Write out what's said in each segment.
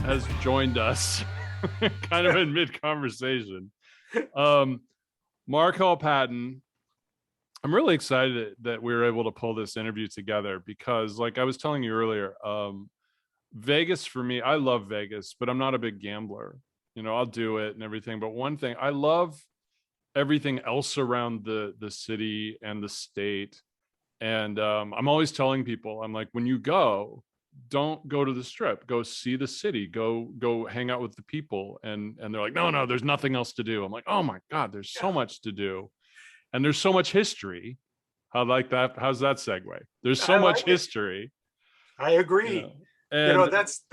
has joined us kind of in mid-conversation. Mark Hall-Patton, I'm really excited that we were able to pull this interview together because, like I was telling you earlier, Vegas for me, I love Vegas, but I'm not a big gambler. You know, I'll do it and everything. But one thing, I love everything else around the city and the state. And I'm always telling people, I'm like, when you go, don't go to the strip, go see the city, go hang out with the people. And they're like, no, there's nothing else to do. I'm like, oh my God, there's so much to do. And there's so much history. How like that? How's that segue? There's so much history. I agree. You know? And that's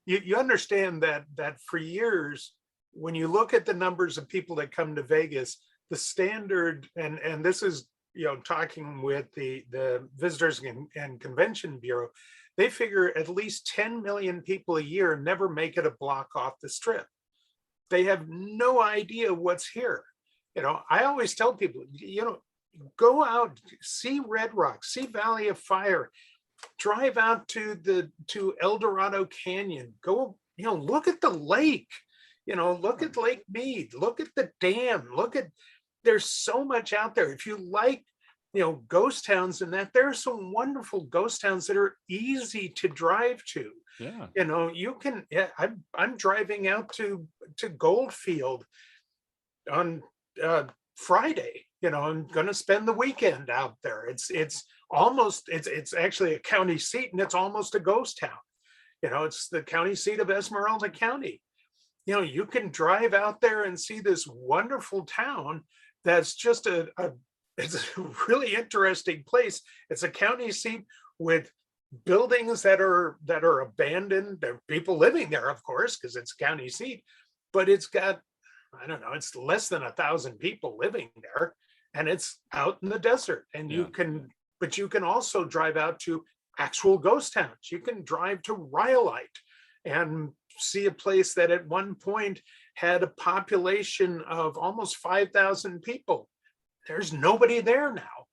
you understand that for years, when you look at the numbers of people that come to Vegas, the standard, and this is, talking with the Visitors and Convention Bureau, they figure at least 10 million people a year never make it a block off the strip. They have no idea what's here. I always tell people, go out, see Red Rock, see Valley of Fire, drive out to El Dorado Canyon, go, look at the lake, look at Lake Mead, look at the dam, there's so much out there. If you like, ghost towns and that, there are some wonderful ghost towns that are easy to drive to. Yeah. You can, I'm driving out to Goldfield on Friday. I'm going to spend the weekend out there. It's actually a county seat, and it's almost a ghost town. It's the county seat of Esmeralda County. You can drive out there and see this wonderful town that's just it's a really interesting place. It's a county seat with buildings that are abandoned. There are people living there, of course, because it's a county seat, but it's got, I don't know, it's less than 1,000 people living there, and it's out in the desert. And you can also drive out to actual ghost towns. You can drive to Rhyolite and see a place that at one point had a population of almost 5,000 people. There's nobody there now,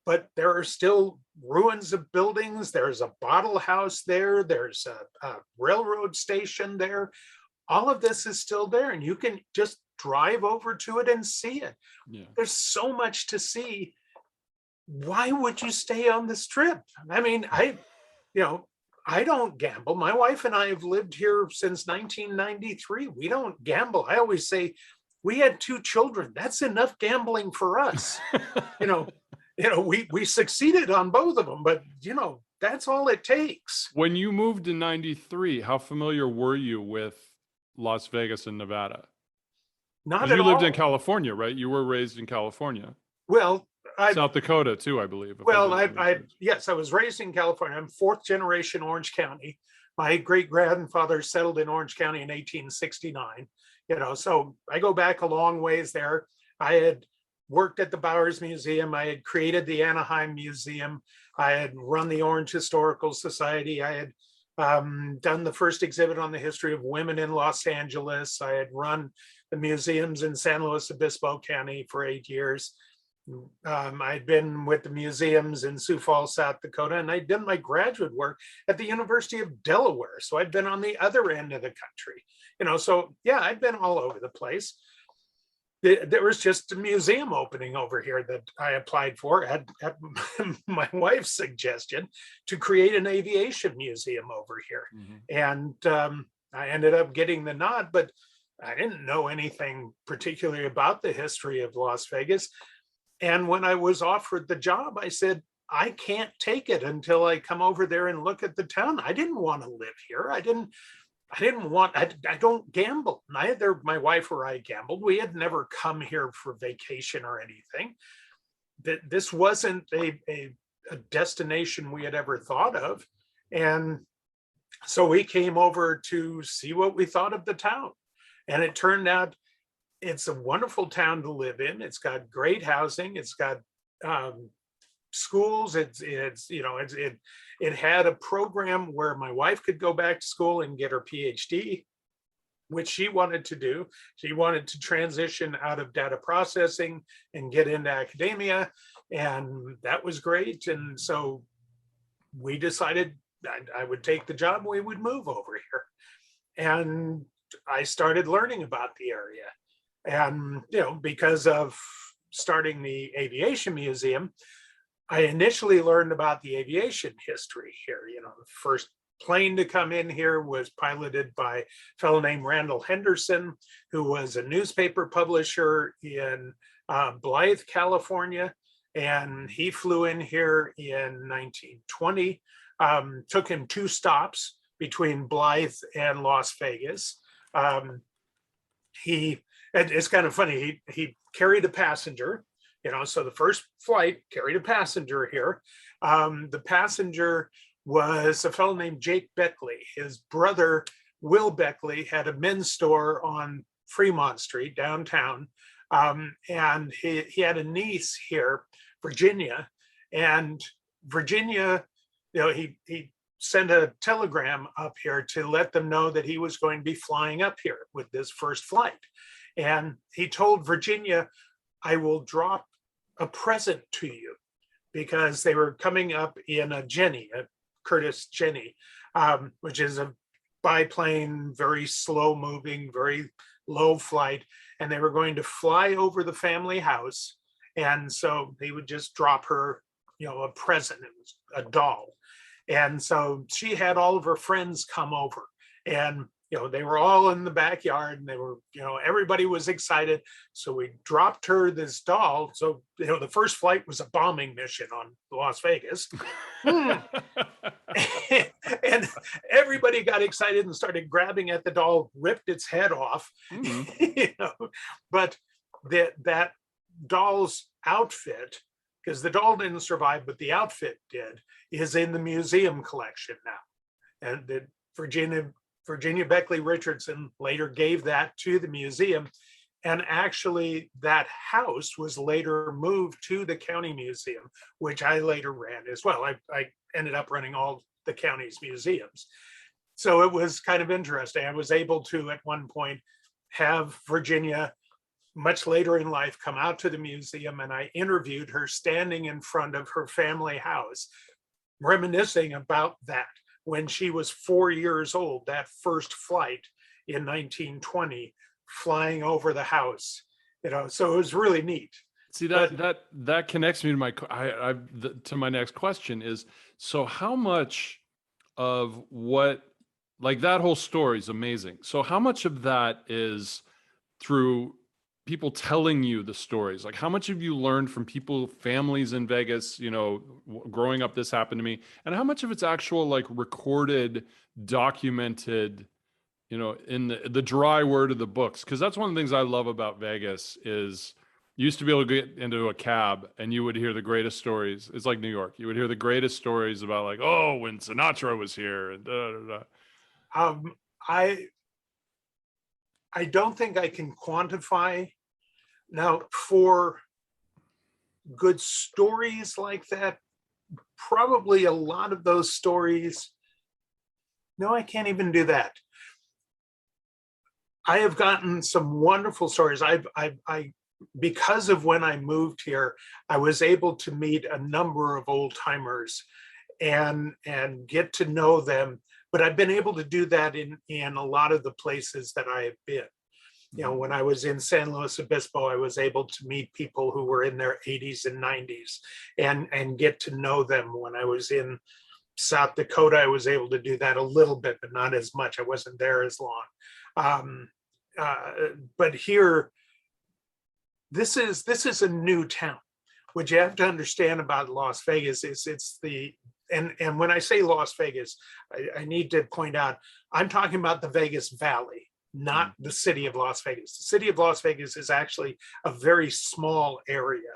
but there are still ruins of buildings. There's a bottle house there. There's a railroad station there. All of this is still there, and you can just drive over to it and see it. Yeah. There's so much to see. Why would you stay on the strip? I mean, I don't gamble. My wife and I have lived here since 1993. We don't gamble. I always say, we had 2 children. That's enough gambling for us. We succeeded on both of them, but that's all it takes. When you moved in 93, how familiar were you with Las Vegas and Nevada? Not at all. You lived in California, right? You were raised in California. Well, South Dakota too, I believe. Yes, I was raised in California. I'm 4th generation Orange County. My great grandfather settled in Orange County in 1869. So I go back a long ways there. I had worked at the Bowers Museum. I had created the Anaheim Museum. I had run the Orange Historical Society. I had done the first exhibit on the history of women in Los Angeles. I had run the museums in San Luis Obispo County for 8 years. I'd been with the museums in Sioux Falls, South Dakota, and I'd done my graduate work at the University of Delaware. So I'd been on the other end of the country, so yeah, I'd been all over the place. There was just a museum opening over here that I applied for at my wife's suggestion to create an aviation museum over here. Mm-hmm. And I ended up getting the nod, but I didn't know anything particularly about the history of Las Vegas. And when I was offered the job, I said, I can't take it until I come over there and look at the town. I didn't want to live here. I don't gamble. Neither my wife or I gambled. We had never come here for vacation or anything. This wasn't a destination we had ever thought of. And so we came over to see what we thought of the town. And it turned out it's a wonderful town to live in. It's got great housing. It's got schools. It had a program where my wife could go back to school and get her PhD, which she wanted to do. She wanted to transition out of data processing and get into academia, and that was great. And so we decided I would take the job and we would move over here. and I started learning about the area. And, because of starting the aviation museum, I initially learned about the aviation history here. The first plane to come in here was piloted by a fellow named Randall Henderson, who was a newspaper publisher in Blythe, California. And he flew in here in 1920. Took him 2 stops between Blythe and Las Vegas. It's kind of funny. He carried a passenger, so the first flight carried a passenger here. The passenger was a fellow named Jake Beckley. His brother, Will Beckley, had a men's store on Fremont Street downtown. And he had a niece here, Virginia, and Virginia, he sent a telegram up here to let them know that he was going to be flying up here with this first flight. And he told Virginia, I will drop a present to you, because they were coming up in a Jenny, a Curtiss Jenny, which is a biplane, very slow moving, very low flight. And they were going to fly over the family house. And so they would just drop her, a present. It was a doll. And so she had all of her friends come over, and they were all in the backyard, and they were, everybody was excited. So we dropped her this doll. So, the first flight was a bombing mission on Las Vegas. And everybody got excited and started grabbing at the doll, ripped its head off. But that doll's outfit, because the doll didn't survive, but the outfit did, is in the museum collection now. And that Virginia Beckley Richardson later gave that to the museum. And actually that house was later moved to the county museum, which I later ran as well. I ended up running all the county's museums. So it was kind of interesting. I was able to, at one point, have Virginia, much later in life, come out to the museum, and I interviewed her standing in front of her family house, reminiscing about that when she was 4 years old, that first flight in 1920, flying over the house. So it was really neat. See, that connects me to to my next question is, so how much of what, like, that whole story is amazing. So how much of that is through people telling you the stories? Like, how much have you learned from people, families in Vegas, growing up, this happened to me, and how much of it's actual, like, recorded, documented, in the dry word of the books? Because that's one of the things I love about Vegas is you used to be able to get into a cab and you would hear the greatest stories. It's like New York. You would hear the greatest stories about, like, oh, when Sinatra was here, and I don't think I can quantify. Now, for good stories like that, probably a lot of those stories, no, I can't even do that. I have gotten some wonderful stories. I because of when I moved here, I was able to meet a number of old timers and get to know them. But I've been able to do that in a lot of the places that I have been. When I was in San Luis Obispo, I was able to meet people who were in their 80s and 90s and get to know them. When I was in South Dakota, I was able to do that a little bit, but not as much. I wasn't there as long. But here, this is a new town. What you have to understand about Las Vegas is and when I say Las Vegas, I need to point out, I'm talking about the Vegas Valley, not the city of Las Vegas. The city of Las Vegas is actually a very small area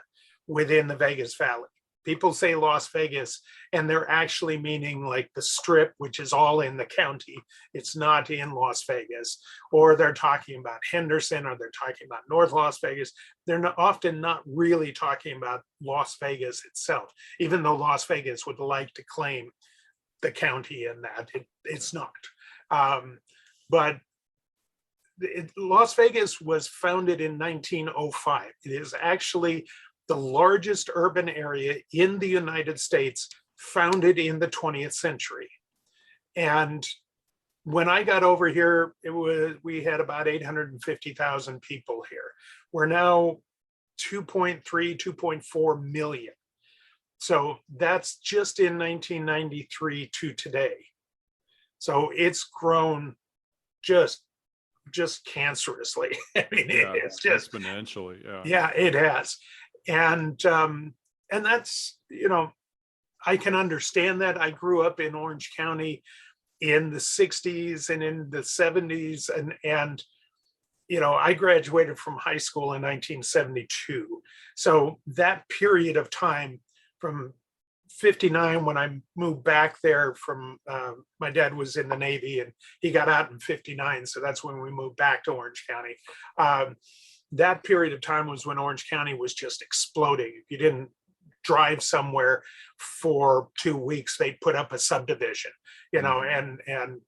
within the Vegas Valley. People say Las Vegas, and they're actually meaning like the Strip, which is all in the county. It's not in Las Vegas. Or they're talking about Henderson, or they're talking about North Las Vegas. They're often not really talking about Las Vegas itself, even though Las Vegas would like to claim the county in that. It's not. But Las Vegas was founded in 1905. It is actually the largest urban area in the United States, founded in the 20th century. And when I got over here, we had about 850,000 people here. We're now 2.3, 2.4 million. So that's just in 1993 to today. So it's grown just cancerously. I mean, Yeah, it's just exponentially. yeah, it has. And that's, I can understand that. I grew up in Orange County in the 60s and in the 70s, and I graduated from high school in 1972. So that period of time from 59, when I moved back there from, my dad was in the Navy and he got out in 59. So that's when we moved back to Orange County. That period of time was when Orange County was just exploding. If you didn't drive somewhere for 2 weeks, they'd put up a subdivision, and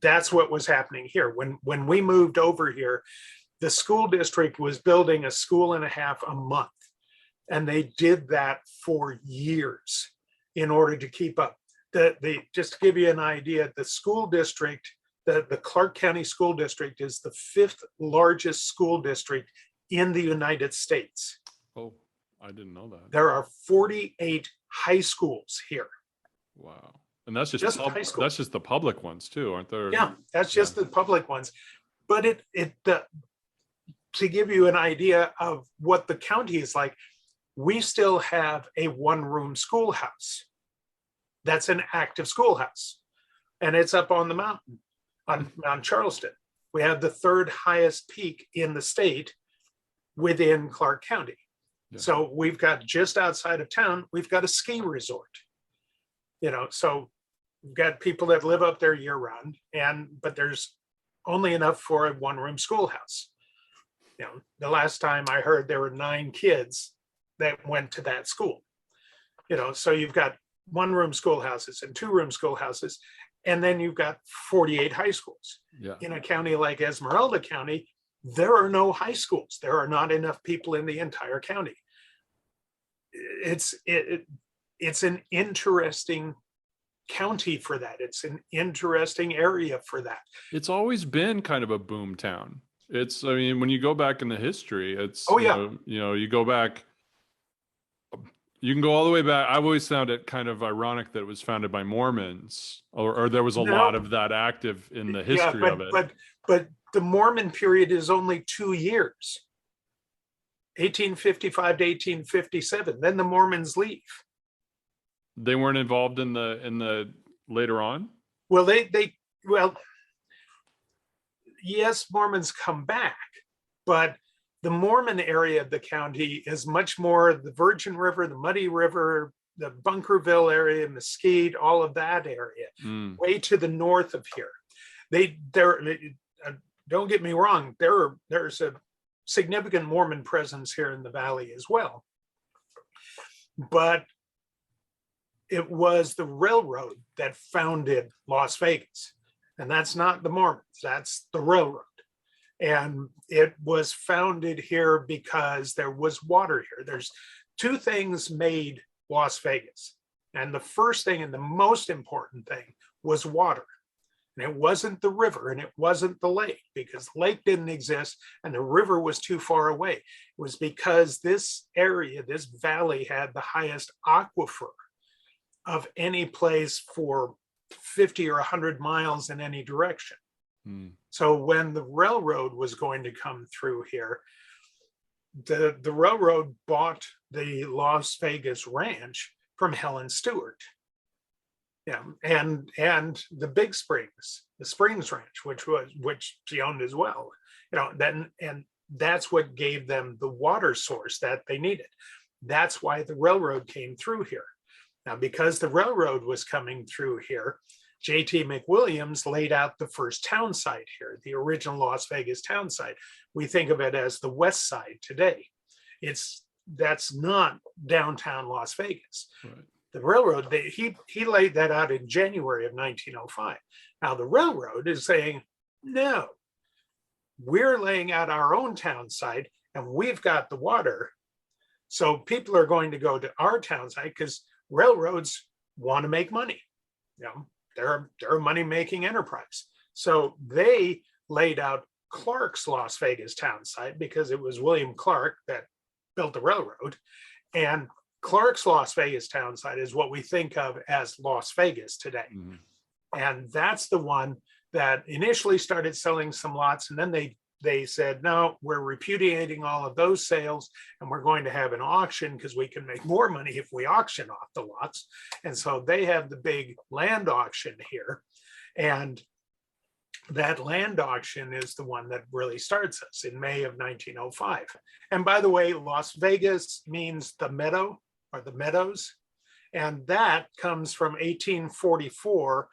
that's what was happening here. When we moved over here, the school district was building a school and a half a month. And they did that for years in order to keep up. Just to give you an idea, the school district, the Clark County School District is the 5th largest school district in the United States. Oh, I didn't know that. There are 48 high schools here. Wow. And that's just high school. That's just the public ones too, aren't there? Yeah, that's just the public ones. But to give you an idea of what the county is like, we still have a one-room schoolhouse. That's an active schoolhouse. And it's up on the mountain on Mount Charleston. We have the 3rd highest peak in the state within Clark County. Yeah. So we've got, just outside of town, we've got a ski resort. So we've got people that live up there year round, but there's only enough for a one-room schoolhouse. The last time I heard, there were 9 kids that went to that school. So you've got one-room schoolhouses and two-room schoolhouses, and then you've got 48 high schools. Yeah. In a county like Esmeralda County, there are no high schools. There are not enough people in the entire county. It's an interesting county for that. It's an interesting area for that. It's always been kind of a boom town. When you go back in the history, you go back, you can go all the way back. I've always found it kind of ironic that it was founded by Mormons, or there was a lot of that active in the history of it. But the Mormon period is only 2 years, 1855 to 1857. Then the Mormons leave. They weren't involved in the later on. Well, yes, Mormons come back, but the Mormon area of the county is much more the Virgin River, the Muddy River, the Bunkerville area, Mesquite, all of that area, way to the north of here. Don't get me wrong, there's a significant Mormon presence here in the valley as well. But it was the railroad that founded Las Vegas. And that's not the Mormons, that's the railroad. And it was founded here because there was water here. There's 2 things made Las Vegas. And the first thing and the most important thing was water. And it wasn't the river and it wasn't the lake, because the lake didn't exist and the river was too far away. It was because this area, this valley, had the highest aquifer of any place for 50 or 100 miles in any direction. So when the railroad was going to come through here, the railroad bought the Las Vegas ranch from Helen Stewart. Yeah, and the Big Springs, the Springs Ranch, which she owned as well. And that's what gave them the water source that they needed. That's why the railroad came through here. Now, because the railroad was coming through here, J.T. McWilliams laid out the first town site here, the original Las Vegas town site. We think of it as the West Side today. That's not downtown Las Vegas. Right. The railroad, he laid that out in January of 1905. Now the railroad is saying, no, we're laying out our own town site and we've got the water. So people are going to go to our town site because railroads want to make money. they're a money-making enterprise. So they laid out Clark's Las Vegas town site because it was William Clark that built the railroad. And Clark's Las Vegas town site is what we think of as Las Vegas today. Mm-hmm. And that's the one that initially started selling some lots. And then they said, no, we're repudiating all of those sales and we're going to have an auction because we can make more money if we auction off the lots. And so they have the big land auction here. And that land auction is the one that really starts us in May of 1905. And by the way, Las Vegas means the meadow or the meadows. And that comes from 1844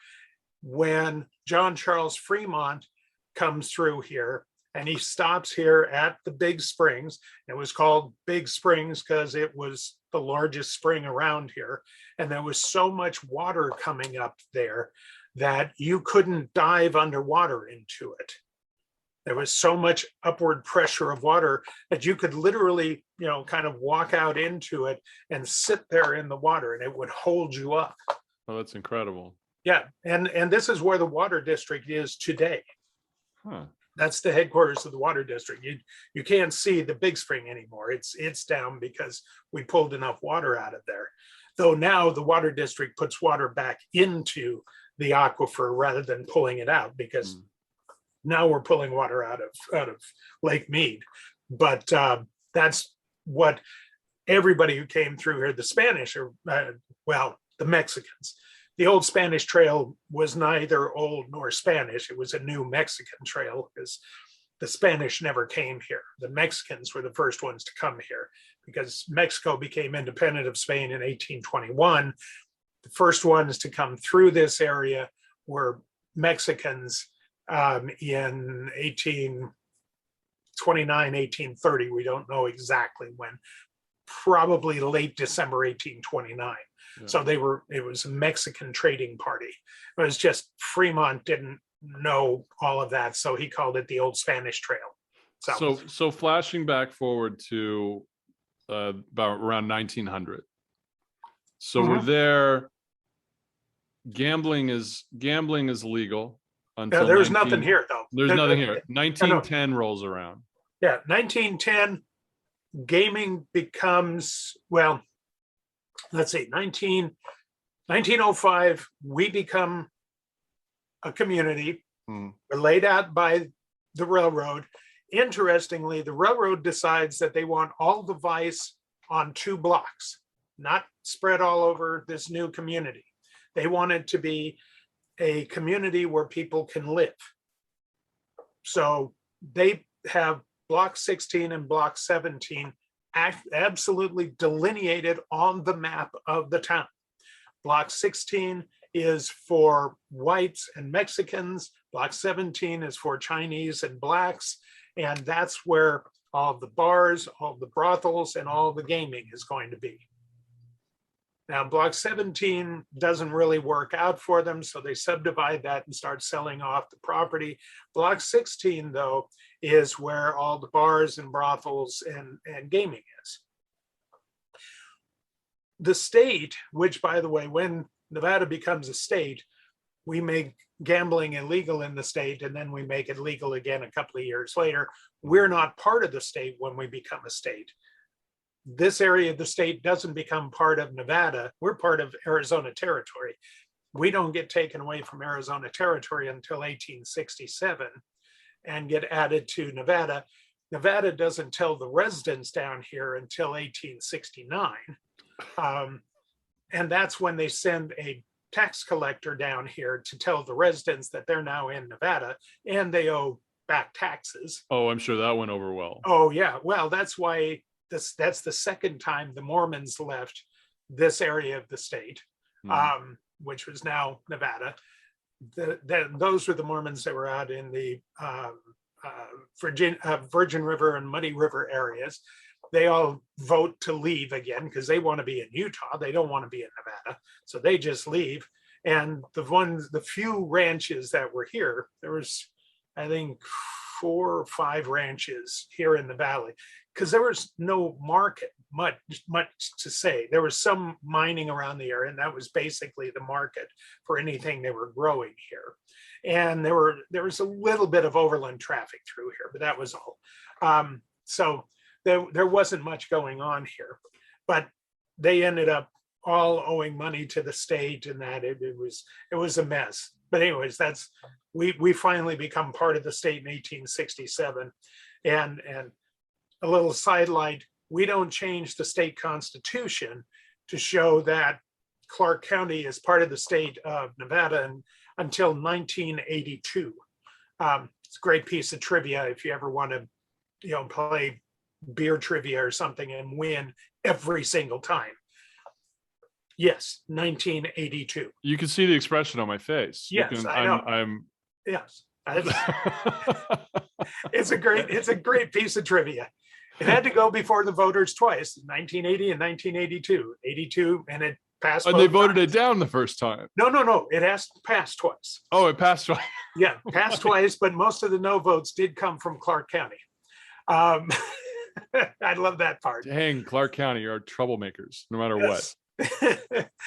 when John Charles Fremont comes through here and he stops here at the Big Springs. It was called Big Springs because it was the largest spring around here. And there was so much water coming up there that you couldn't dive underwater into it. There was so much upward pressure of water that you could literally, kind of walk out into it and sit there in the water and it would hold you up. Oh, that's incredible. Yeah. And this is where the water district is today. Huh. That's the headquarters of the water district. You can't see the Big Spring anymore. It's down because we pulled enough water out of there. Though now the water district puts water back into the aquifer rather than pulling it out because now we're pulling water out of Lake Mead. But that's what everybody who came through here, the Spanish, or the Mexicans. The old Spanish trail was neither old nor Spanish. It was a new Mexican trail because the Spanish never came here. The Mexicans were the first ones to come here because Mexico became independent of Spain in 1821. The first ones to come through this area were Mexicans in 1829, 1830. We don't know exactly when, probably late December 1829. Yeah. So it was a Mexican trading party. It was just Fremont didn't know all of that. So he called it the Old Spanish Trail. So flashing back forward to about around 1900. So we're there. Gambling is legal until there's nothing here though. There's nothing here. 1910 rolls around. Yeah, 1910, gaming becomes, let's see, 1905, we become a community. We're laid out by the railroad. Interestingly, the railroad decides that they want all the vice on 2 blocks, not spread all over this new community. They want it to be a community where people can live. So they have block 16 and block 17 absolutely delineated on the map of the town. Block 16 is for whites and Mexicans. Block 17 is for Chinese and blacks. And that's where all the bars, all the brothels, and all the gaming is going to be. Now, block 17 doesn't really work out for them, so they subdivide that and start selling off the property. Block 16, though, is where all the bars and brothels and gaming is. The state, which, by the way, when Nevada becomes a state, we make gambling illegal in the state, and then we make it legal again a couple of years later. We're not part of the state when we become a state. This area of the state doesn't become part of Nevada. We're part of Arizona territory. We don't get taken away from Arizona territory until 1867 and get added to Nevada. Nevada doesn't tell the residents down here until 1869. And that's when they send a tax collector down here to tell the residents that they're now in Nevada and they owe back taxes. Oh, I'm sure that went over well. Oh, yeah. Well, that's why that's the second time the Mormons left this area of the state, which was now Nevada. Those were the Mormons that were out in the Virgin River and Muddy River areas. They all vote to leave again because they want to be in Utah. They don't want to be in Nevada. So they just leave. And the few ranches that were here, there was, I think, 4 or 5 ranches here in the valley, because there was no market, much to say. There was some mining around the area, and that was basically the market for anything they were growing here. And there was a little bit of overland traffic through here, but that was all. So there wasn't much going on here, but they ended up all owing money to the state, and that it was a mess. But anyways, we finally become part of the state in 1867. And a little sidelight, we don't change the state constitution to show that Clark County is part of the state of Nevada until 1982. It's a great piece of trivia if you ever want to, play beer trivia or something and win every single time. Yes, 1982. You can see the expression on my face. Yes, I know. Yes, it's a great piece of trivia. It had to go before the voters twice, 1980 and 1982. 82, and it passed. And they voted it down the first time. No. It has to pass twice. Oh, it passed twice. Yeah, passed twice, but most of the no votes did come from Clark County. I love that part. Dang, Clark County are troublemakers, no matter what.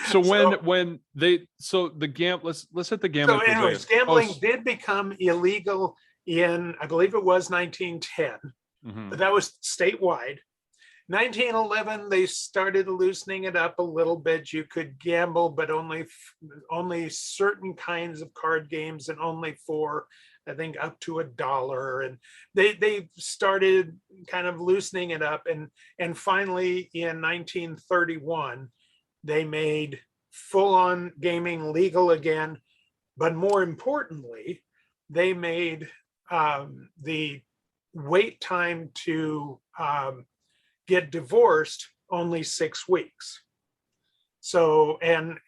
So when the let's hit the gambling. So anyways, gambling did become illegal in, I believe it was 1910, but that was statewide. 1911, they started loosening it up a little bit. You could gamble, but only certain kinds of card games, and only for, I think, up to $1. And they started kind of loosening it up. And finally, in 1931, they made full-on gaming legal again. But more importantly, they made the wait time to get divorced only 6 weeks. So, and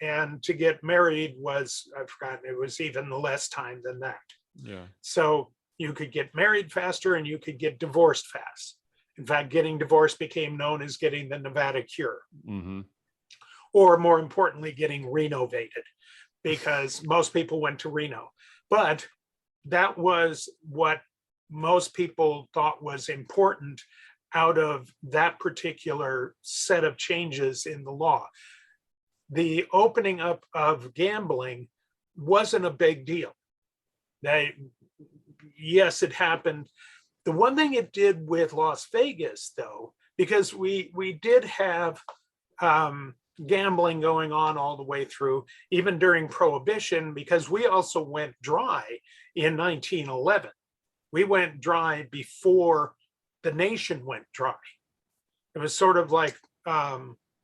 to get married was, I've forgotten, it was even less time than that. Yeah. So you could get married faster and you could get divorced fast. In fact, getting divorced became known as getting the Nevada cure. Or more importantly, getting renovated, because most people went to Reno. But that was what most people thought was important out of that particular set of changes in the law. The opening up of gambling wasn't a big deal. Yes, it happened. The one thing it did with Las Vegas, though, because we did have gambling going on all the way through, even during Prohibition, because we also went dry in 1911. We went dry before the nation went dry. It was sort of like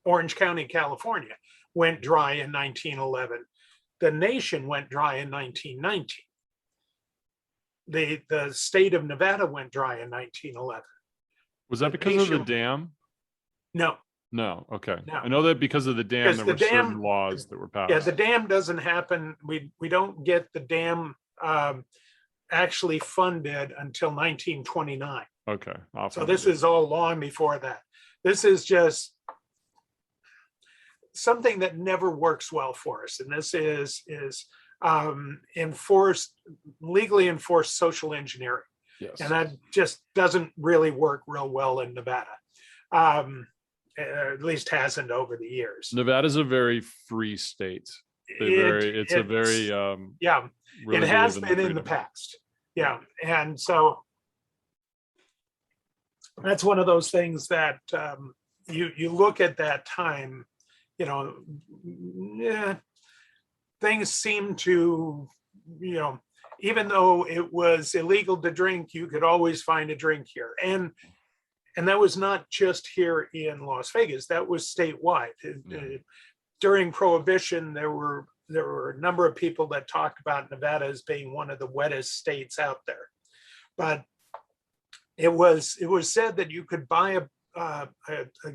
Orange County, California, went dry in 1911. The nation went dry in 1919. The state of Nevada went dry in 1911. Was that because of the dam? No. Okay. No. I know that because of the dam, there were certain laws that were passed. Yeah, the dam doesn't happen. We don't get the dam actually funded until 1929. Okay. So this is all long before that. This is just something that never works well for us, and this is legally enforced social engineering. Yes. And that just doesn't really work real well in Nevada. At least hasn't over the years. Nevada's a very free state. It has been in the past. Yeah. And so that's one of those things that you look at that time, things seem to, even though it was illegal to drink, you could always find a drink here. And that was not just here in Las Vegas, that was statewide. During Prohibition, there were a number of people that talked about Nevada as being one of the wettest states out there. But it was said that you could buy a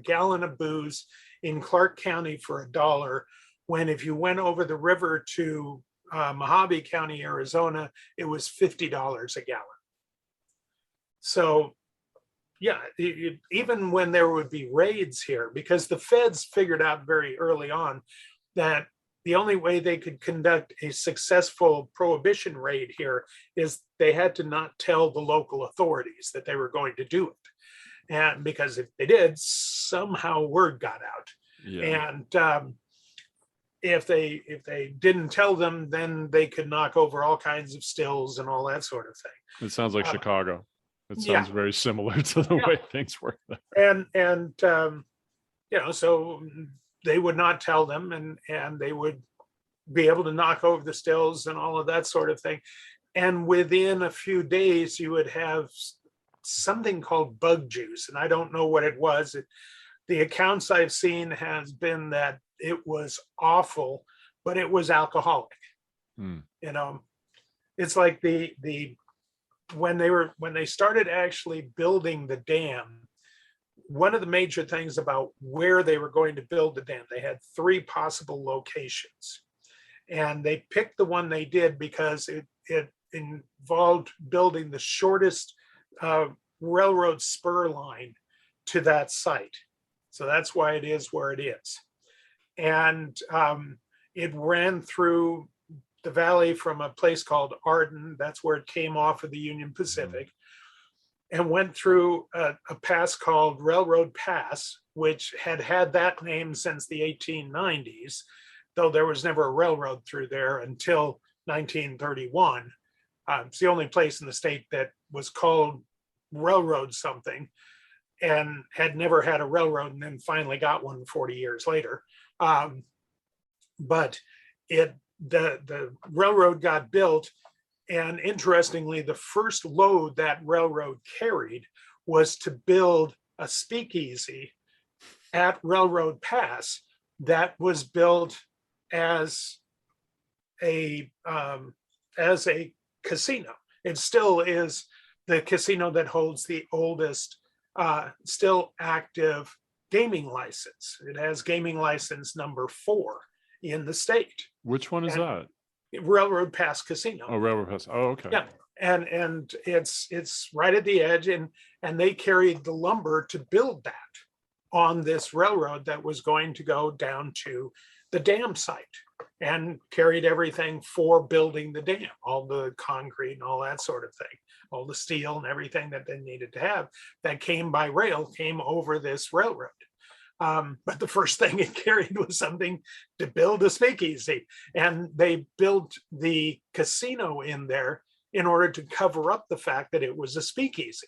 gallon of booze in Clark County for $1, when if you went over the river to Mojave County, Arizona, it was $50 a gallon. So yeah, even when there would be raids here, because the feds figured out very early on that the only way they could conduct a successful prohibition raid here is they had to not tell the local authorities that they were going to do it. And because if they did, somehow word got out. Yeah. And if they didn't tell them, then they could knock over all kinds of stills and all that sort of thing. It sounds like Chicago. It yeah. sounds very similar to the Yeah. way things work there. And so they would not tell them, and they would be able to knock over the stills and all of that sort of thing. And within a few days, you would have something called bug juice, and I don't know what it was. The accounts I've seen has been that it was awful, but it was alcoholic. Hmm. You know, it's like when they started actually building the dam, one of the major things about where they were going to build the dam, they had 3 possible locations. And they picked the one they did because it involved building the shortest railroad spur line to that site. So that's why it is where it is. And it ran through the valley from a place called Arden. That's where it came off of the Union Pacific, and went through a pass called Railroad Pass, which had that name since the 1890s, though there was never a railroad through there until 1931. It's the only place in the state that was called railroad something and had never had a railroad, and then finally got one 40 years later. But the railroad got built, and interestingly, the first load that railroad carried was to build a speakeasy at Railroad Pass that was built as a casino. It still is the casino that holds the oldest still active gaming license. It has gaming license number 4 in the state. Which one is that? Railroad Pass Casino. Oh, Railroad Pass. Oh, okay. Yeah, and it's right at the edge, and they carried the lumber to build that on this railroad that was going to go down to the dam site, and carried everything for building the dam, all the concrete and all that sort of thing, all the steel and everything that they needed to have that came by rail came over this railroad. But the first thing it carried was something to build a speakeasy, and they built the casino in there in order to cover up the fact that it was a speakeasy.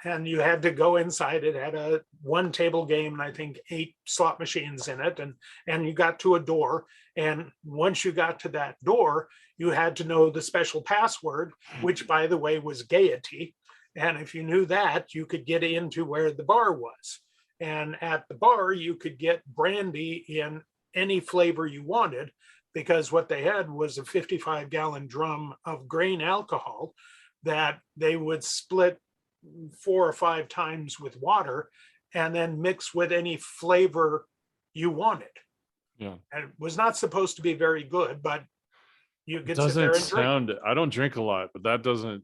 And you had to go inside. It had a 1 table game and I think 8 slot machines in it, and you got to a door, and once you got to that door, you had to know the special password, which by the way was gaiety. And if you knew that, you could get into where the bar was. And at the bar, you could get brandy in any flavor you wanted, because what they had was a 55-gallon drum of grain alcohol that they would split 4 or 5 times with water and then mix with any flavor you wanted. Yeah. And it was not supposed to be very good, but you could sit there Doesn't and drink. sound. I don't drink a lot, but that doesn't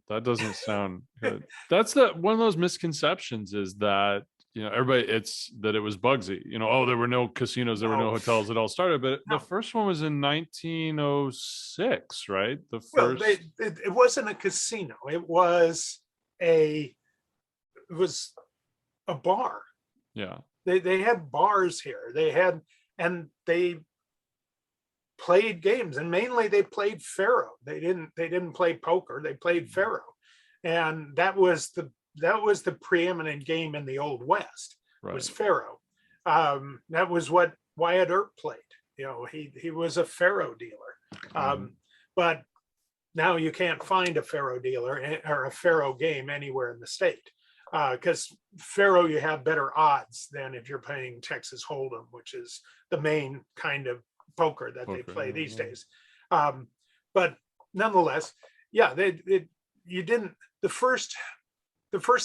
sound good. That's one of those misconceptions, is that everybody, it's that it was Bugsy. There were no casinos, there were no hotels. It all started, but the first one was in 1906, right? The first. Well, it wasn't a casino. It was a bar. Yeah. They had bars here. They played games, and mainly they played faro. They didn't play poker. They played faro, and that was the preeminent game in the Old West. Right. Was faro. That was what Wyatt Earp played. He was a faro dealer. But now you can't find a faro dealer or a faro game anywhere in the state, because faro, you have better odds than if you're playing Texas Hold'em, which is the main kind of poker that they play these days. But nonetheless, yeah, you didn't. The first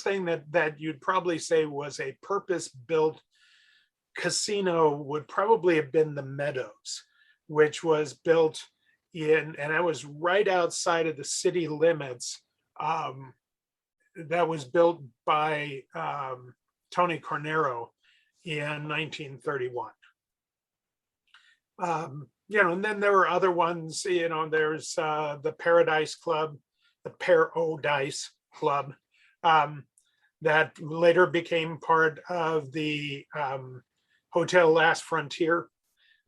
thing that you'd probably say was a purpose-built casino would probably have been the Meadows, which was built and that was right outside of the city limits. That was built by Tony Cornero in 1931. And then there were other ones, there's the Paradise Club, the Paradise Club, that later became part of the Hotel Last Frontier.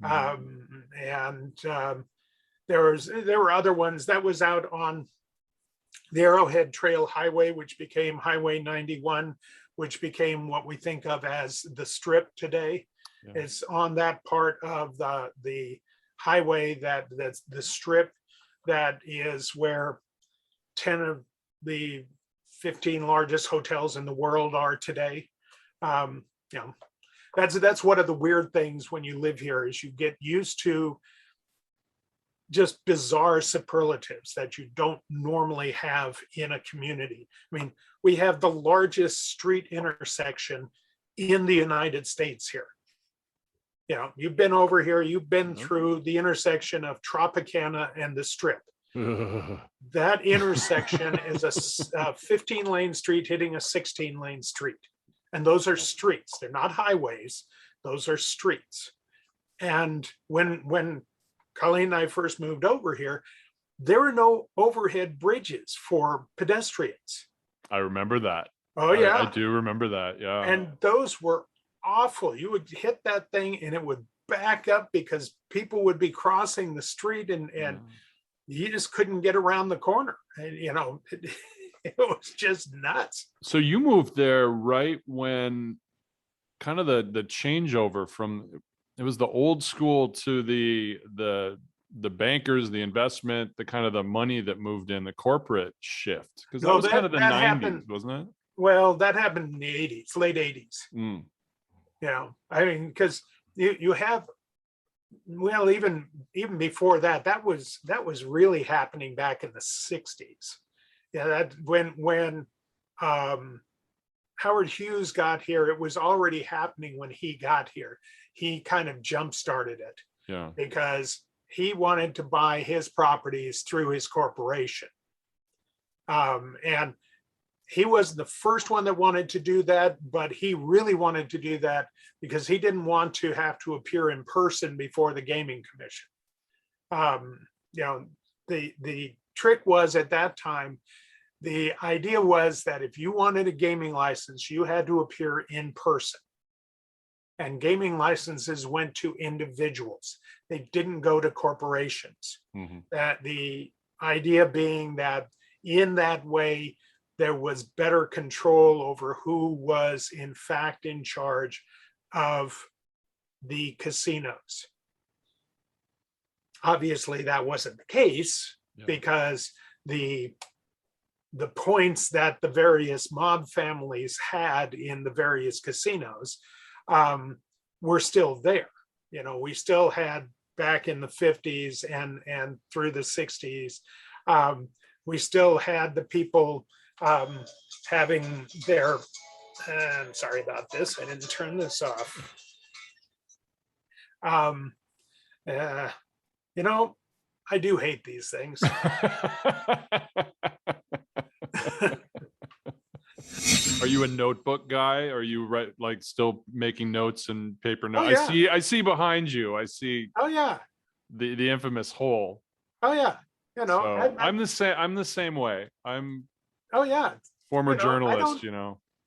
And there were other ones that was out on the Arrowhead Trail Highway, which became Highway 91, which became what we think of as the Strip today. Yeah. It's on that part of the highway that's the Strip, that is where 10 of the 15 largest hotels in the world are today. That's one of the weird things when you live here, is you get used to just bizarre superlatives that you don't normally have in a community. I mean, we have the largest street intersection in the United States here. You've been over here, you've been through the intersection of Tropicana and the Strip. That intersection is a 15-lane street hitting a 16-lane street. And those are streets. They're not highways. Those are streets. And when Colleen and I first moved over here, there were no overhead bridges for pedestrians. I remember that. Oh, yeah. I do remember that. Yeah. And those were awful. You would hit that thing and it would back up because people would be crossing the street and you just couldn't get around the corner. And, it was just nuts. So you moved there right when kind of the changeover from, it was the old school to the bankers, the investment, the kind of the money that moved in, the corporate shift. Because that was kind of the 90s, happened, wasn't it? Well, that happened in the 80s, late 80s. Because you have, well, even before that was really happening back in the 60s. Yeah, that when Howard Hughes got here, it was already happening when he got here. He kind of jump-started it. Yeah. Because he wanted to buy his properties through his corporation. And he was the first one that wanted to do that, but he really wanted to do that because he didn't want to have to appear in person before the Gaming Commission. The trick was, at that time, the idea was that if you wanted a gaming license, you had to appear in person. And gaming licenses went to individuals. They didn't go to corporations. Mm-hmm. That the idea being that in that way, there was better control over who was in fact in charge of the casinos. Obviously, that wasn't the case, because the points that the various mob families had in the various casinos were still there. We still had, back in the 50s and through the 60s, we still had the people having their, I'm sorry about this, I didn't turn this off. I do hate these things. Are you a notebook guy? Are you still making notes and paper notes? Oh, yeah. I see behind you. I see. Oh yeah. The infamous hole. Oh yeah. So I'm the same. I'm the same way. I'm. Oh yeah. Former journalist.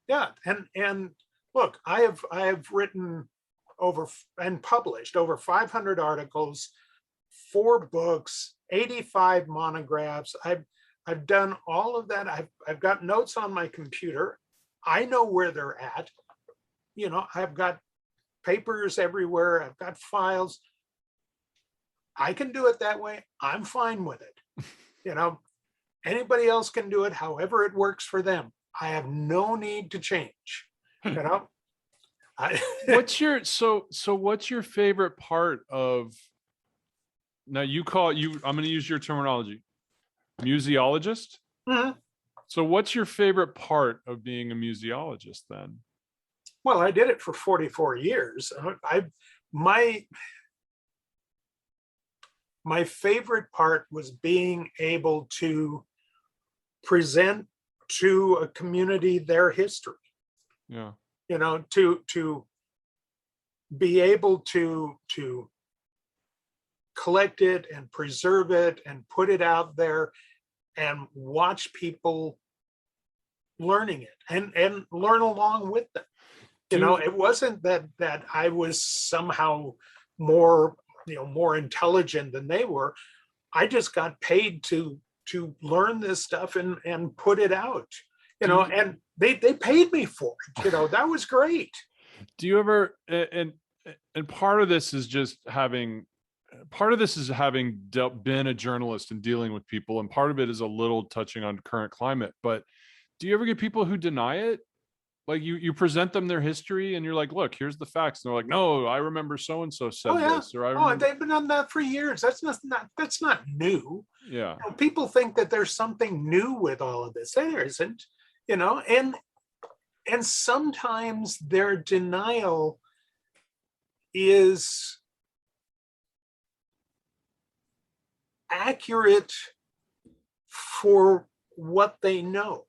Yeah, and look, I have written over and published over 500 articles, 4 books, 85 monographs. I've done all of that. I've got notes on my computer. I know where they're at. I've got papers everywhere. I've got files. I can do it that way. I'm fine with it. Anybody else can do it however it works for them. I have no need to change. What's your favorite part of, now I'm going to use your terminology, museologist? Mm-hmm. So what's your favorite part of being a museologist then? Well, I did it for 44 years. My favorite part was being able to present to a community their history. Yeah. To be able to collect it and preserve it and put it out there and watch people learning it and learn along with them. It wasn't that I was somehow more, more intelligent than they were. I just got paid to learn this stuff and put it out, and they paid me for it. That was great. Do you ever, and part of this is just having been a journalist and dealing with people, and part of it is a little touching on current climate, but do you ever get people who deny it? Like you present them their history and you're like, look, here's the facts. And they're like, no, I remember so-and-so said this, or I remember. They've been on that for years. That's not new. Yeah. People think that there's something new with all of this. There isn't, and sometimes their denial is accurate for what they know.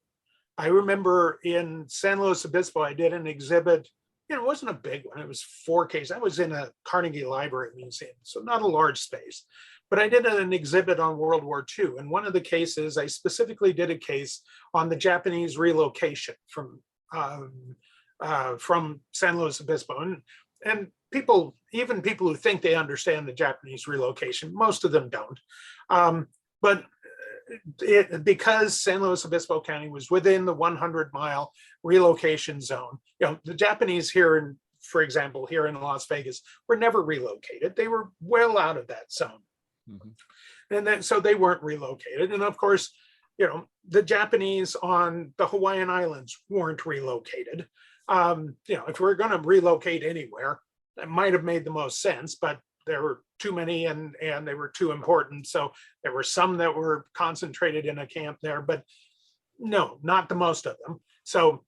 I remember in San Luis Obispo, I did an exhibit. It wasn't a big one. It was 4Ks. I was in a Carnegie Library museum, so not a large space. But I did an exhibit on World War II. And one of the cases, I specifically did a case on the Japanese relocation from San Luis Obispo. And people, even people who think they understand the Japanese relocation, most of them don't. But because San Luis Obispo County was within the 100-mile relocation zone, the Japanese here for example, here in Las Vegas, were never relocated. They were well out of that zone. Mm-hmm. And then, so they weren't relocated. And of course, the Japanese on the Hawaiian Islands weren't relocated. If we're going to relocate anywhere, that might have made the most sense, but there were too many and they were too important. So there were some that were concentrated in a camp there, but no, not the most of them. So,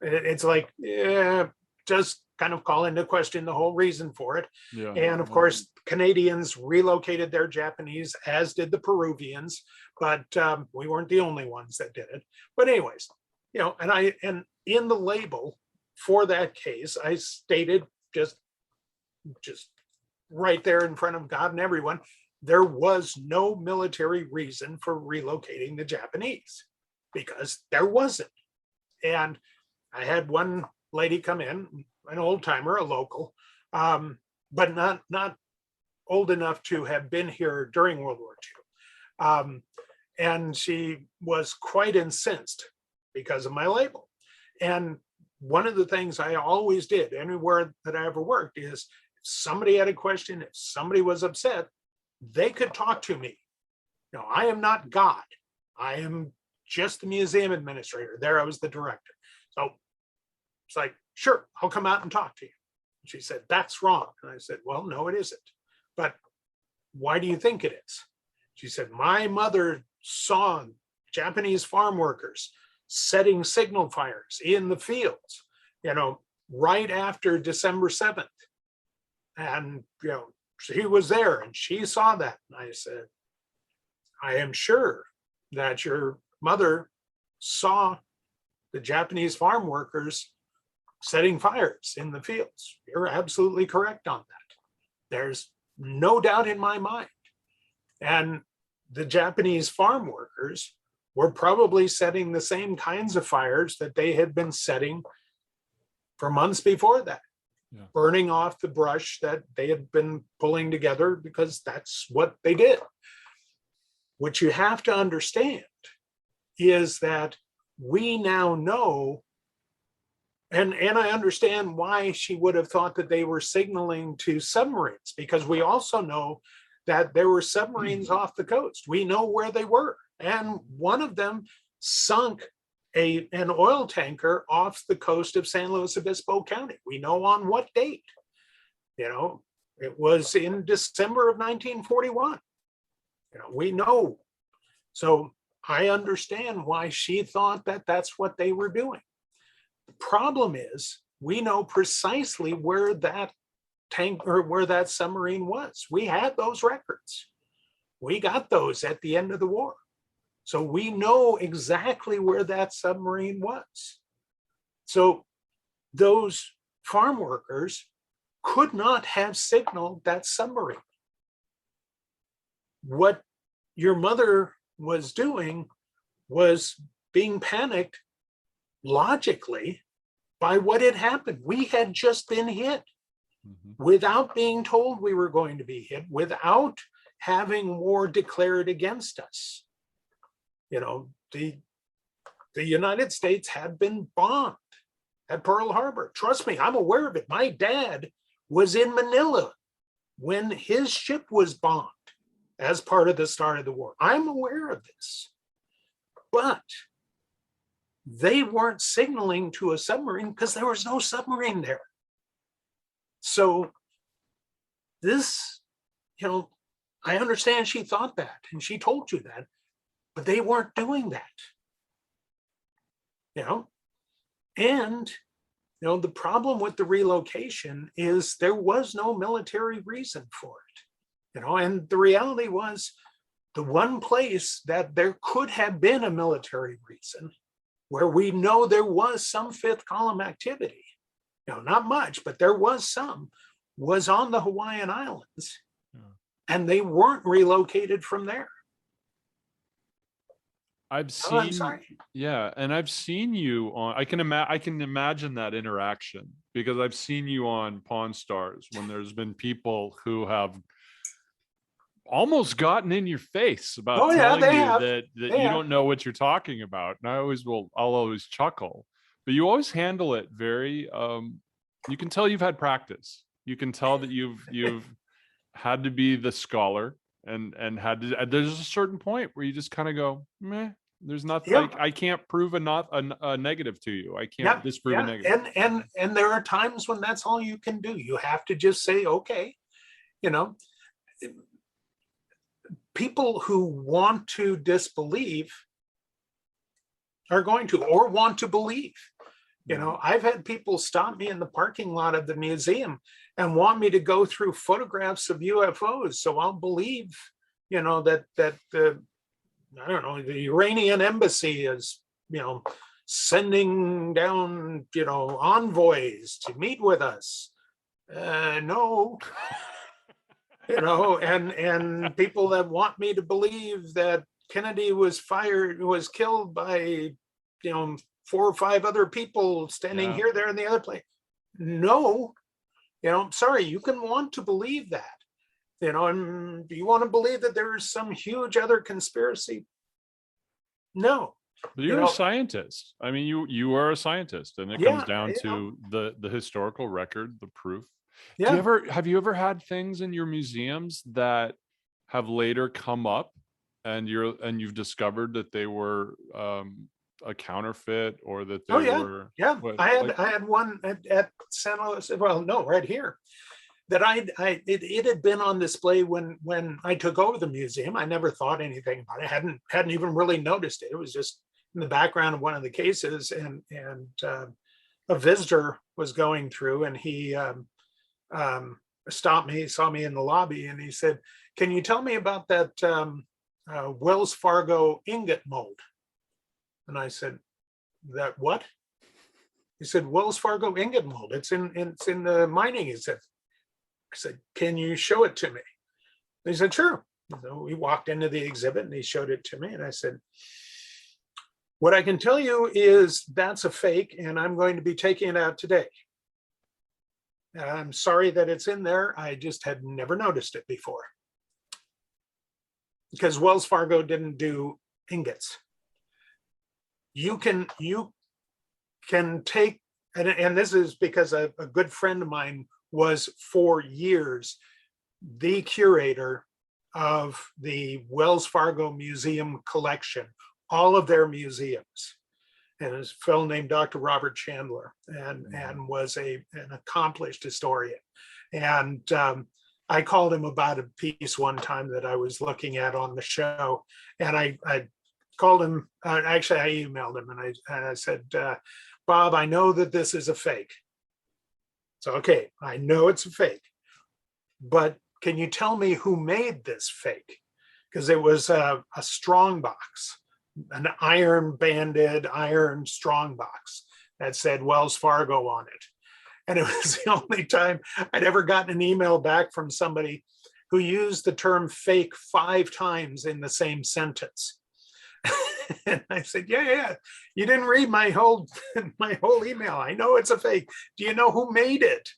it's like, just kind of call into question the whole reason for it. Yeah. And of course, Canadians relocated their Japanese, as did the Peruvians, but we weren't the only ones that did it. But anyways, and in the label for that case, I stated just right there in front of God and everyone, there was no military reason for relocating the Japanese, because there wasn't. And I had one lady come in, an old timer, a local, but not old enough to have been here during World War II. And she was quite incensed because of my label. And one of the things I always did anywhere that I ever worked is, somebody had a question, if somebody was upset, they could talk to me. I am not God. I am just the museum administrator. There, I was the director. So it's like, sure, I'll come out and talk to you. And she said, that's wrong. And I said, well, no, it isn't. But why do you think it is? She said, my mother saw Japanese farm workers setting signal fires in the fields, right after December 7th. And, she was there and she saw that. And I said, I am sure that your mother saw the Japanese farm workers setting fires in the fields. You're absolutely correct on that. There's no doubt in my mind. And the Japanese farm workers were probably setting the same kinds of fires that they had been setting for months before that. Yeah. Burning off the brush that they had been pulling together, because that's what they did. What you have to understand is that we now know, and I understand why she would have thought that they were signaling to submarines, because we also know that there were submarines off the coast. We know where they were. And one of them sunk an oil tanker off the coast of San Luis Obispo County. We know on what date. It was in December of 1941. We know. So I understand why she thought that that's what they were doing. The problem is, we know precisely where that tank or where that submarine was. We had those records. We got those at the end of the war. So we know exactly where that submarine was. So those farm workers could not have signaled that submarine. what your mother was doing was being panicked logically by what had happened. We had just been hit without being told we were going to be hit, without having war declared against us. You know, the United States had been bombed at Pearl Harbor. Trust me, I'm aware of it. My dad was in Manila when his ship was bombed as part of the start of the war. I'm aware of this. But they weren't signaling to a submarine because there was no submarine there. So this, you know, I understand she thought that and she told you that, but they weren't doing that. You know, and you know, the problem with the relocation is there was no military reason for it. You know, and the reality was the one place that there could have been a military reason where we know there was some fifth column activity, you know, not much, but there was some, was on the Hawaiian Islands. Yeah. And they weren't relocated from there. I've seen, yeah, and I've seen you on. I can imagine that interaction because I've seen you on Pawn Stars when there's been people who have almost gotten in your face about telling you that you don't know what you're talking about, and I'll always chuckle, but you always handle it very. You can tell you've had practice. You can tell that you've had to be the scholar and had to. There's a certain point where you just kind of go, meh. There's nothing. Yeah. I can't prove a negative to you. I can't disprove a negative. And there are times when that's all you can do. You have to just say, okay, you know, people who want to disbelieve are going to, or want to believe. You know, I've had people stop me in the parking lot of the museum and want me to go through photographs of UFOs. So I'll believe, you know, that the, I don't know, the Iranian embassy is, you know, sending down, you know, envoys to meet with us. No, you know, and people that want me to believe that Kennedy was killed by, you know, 4 or 5 other people standing here, there, and the other place. No, you know, sorry, you can want to believe that. You know, and do you want to believe that there is some huge other conspiracy? No. But you're a scientist. I mean, you are a scientist, and it comes down to the historical record, the proof. Yeah. Have you ever had things in your museums that have later come up, and you've discovered that they were a counterfeit, or that they were? Yeah, what, I had one at San Jose. Well, no, right here. That it had been on display when I took over the museum. I never thought anything about it. Hadn't even really noticed it. It was just in the background of one of the cases, and a visitor was going through, and he stopped me. He saw me in the lobby, and he said, "Can you tell me about that Wells Fargo ingot mold?" And I said, "That what?" He said, "Wells Fargo ingot mold. It's in the mining." He said. I said, "Can you show it to me?" And he said, "Sure." So we walked into the exhibit and he showed it to me. And I said, "What I can tell you is that's a fake, and I'm going to be taking it out today. I'm sorry that it's in there. I just had never noticed it before." Because Wells Fargo didn't do ingots. You can take, and this is because a good friend of mine was for years the curator of the Wells Fargo Museum collection, all of their museums. And his fellow named Dr. Robert Chandler, and was an accomplished historian. And I called him about a piece one time that I was looking at on the show. And I called him, actually I emailed him, and I said, "Bob, I know that this is a fake. So, okay, I know it's a fake, but can you tell me who made this fake?" Because it was a strong box, an iron banded iron strong box that said Wells Fargo on it. And it was the only time I'd ever gotten an email back from somebody who used the term fake 5 times in the same sentence. And I said, yeah, you didn't read my whole email. I know it's a fake. Do you know who made it?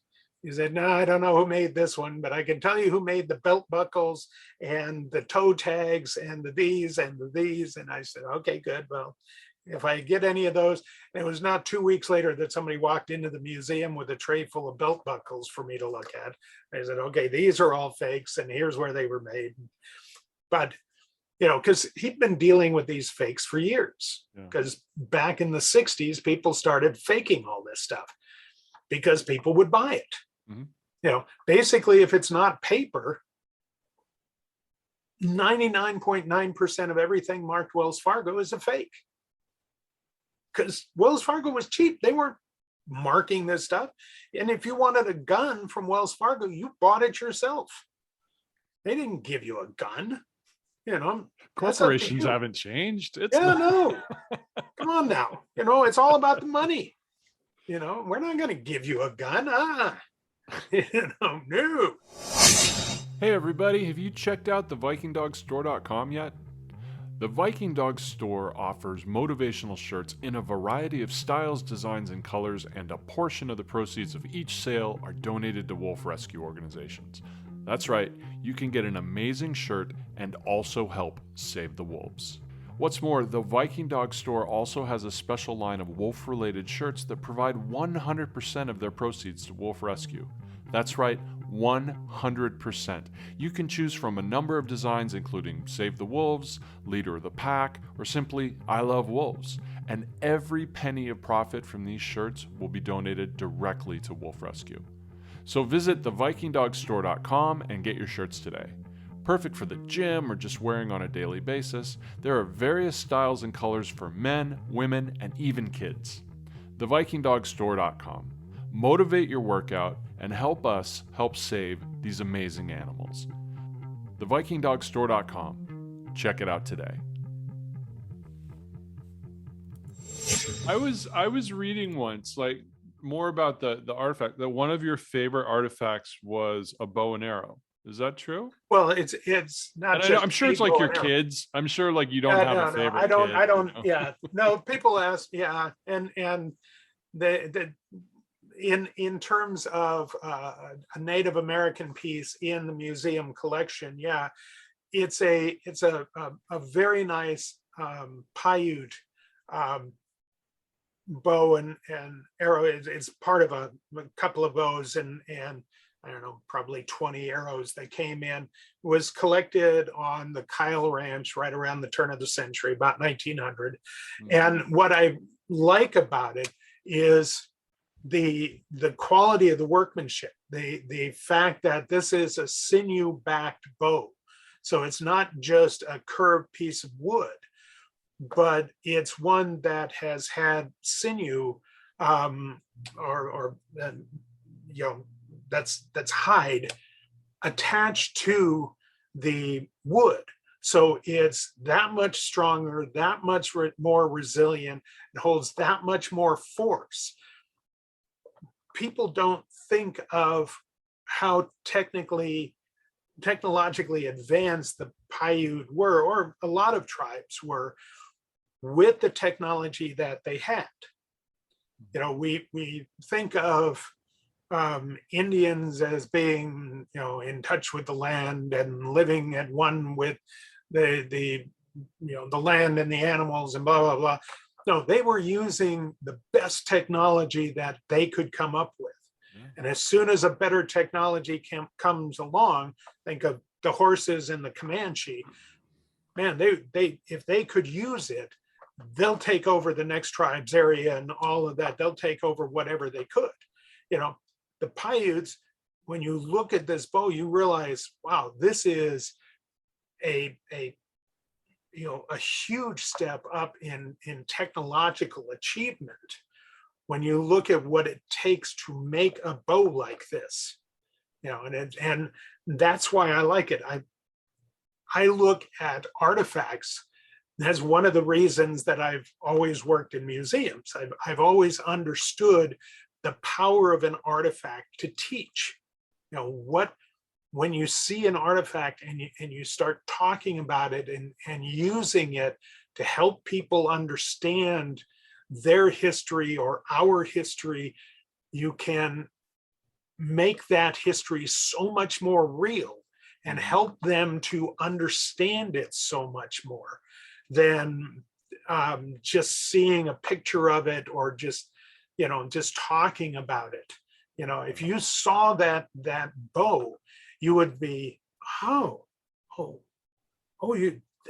He said, no, I don't know who made this one, but I can tell you who made the belt buckles and the toe tags and the these and the these. And I said, okay, good. Well, if I get any of those. And it was not 2 weeks later that somebody walked into the museum with a tray full of belt buckles for me to look at. I said, okay, these are all fakes and here's where they were made. But because he'd been dealing with these fakes for years. Because back in the 60s, people started faking all this stuff because people would buy it. Mm-hmm. Basically, if it's not paper, 99.9% of everything marked Wells Fargo is a fake. Because Wells Fargo was cheap. They weren't marking this stuff. And if you wanted a gun from Wells Fargo, you bought it yourself. They didn't give you a gun. Corporations haven't changed. No. Come on now. It's all about the money. We're not going to give you a gun. No. Hey everybody, have you checked out the VikingDogStore.com yet? The Viking Dog Store offers motivational shirts in a variety of styles, designs, and colors, and a portion of the proceeds of each sale are donated to wolf rescue organizations. That's right, you can get an amazing shirt and also help save the wolves. What's more, the Viking Dog Store also has a special line of wolf-related shirts that provide 100% of their proceeds to wolf rescue. That's right, 100%. You can choose from a number of designs including Save the Wolves, Leader of the Pack, or simply I Love Wolves. And every penny of profit from these shirts will be donated directly to wolf rescue. So visit thevikingdogstore.com and get your shirts today. Perfect for the gym or just wearing on a daily basis, there are various styles and colors for men, women, and even kids. Thevikingdogstore.com. Motivate your workout and help us help save these amazing animals. Thevikingdogstore.com. Check it out today. I was reading once, more about the artifact, that one of your favorite artifacts was a bow and arrow. Is that true? Well, it's not just I'm sure it's like your kids. I'm sure you don't have a favorite. I don't. Yeah. No, people ask. Yeah. And the in terms of a Native American piece in the museum collection, yeah, it's a very nice Paiute bow and arrow. It's part of a couple of bows and I don't know, probably 20 arrows that came in. It was collected on the Kyle Ranch right around the turn of the century, about 1900. Mm-hmm. And what I like about it is the quality of the workmanship, the fact that this is a sinew-backed bow. So it's not just a curved piece of wood, but it's one that has had sinew that's hide attached to the wood. So it's that much stronger, that much more resilient, it holds that much more force. People don't think of how technologically advanced the Paiute were, or a lot of tribes were, with the technology that they had. We think of Indians as being, in touch with the land and living at one with the land and the animals and blah, blah, blah. No, they were using the best technology that they could come up with. Yeah. And as soon as a better technology comes along, think of the horses and the Comanche, man, they if they could use it, they'll take over the next tribe's area and all of that. They'll take over whatever they could. The Paiutes, when you look at this bow, you realize, wow, this is a huge step up in technological achievement when you look at what it takes to make a bow like this. And that's why I like it. I look at artifacts as one of the reasons that I've always worked in museums. I've always understood the power of an artifact to teach. What when you see an artifact and you start talking about it and using it to help people understand their history or our history, you can make that history so much more real and help them to understand it so much more than just seeing a picture of it or just, just talking about it. If you saw that bow, you would be, oh,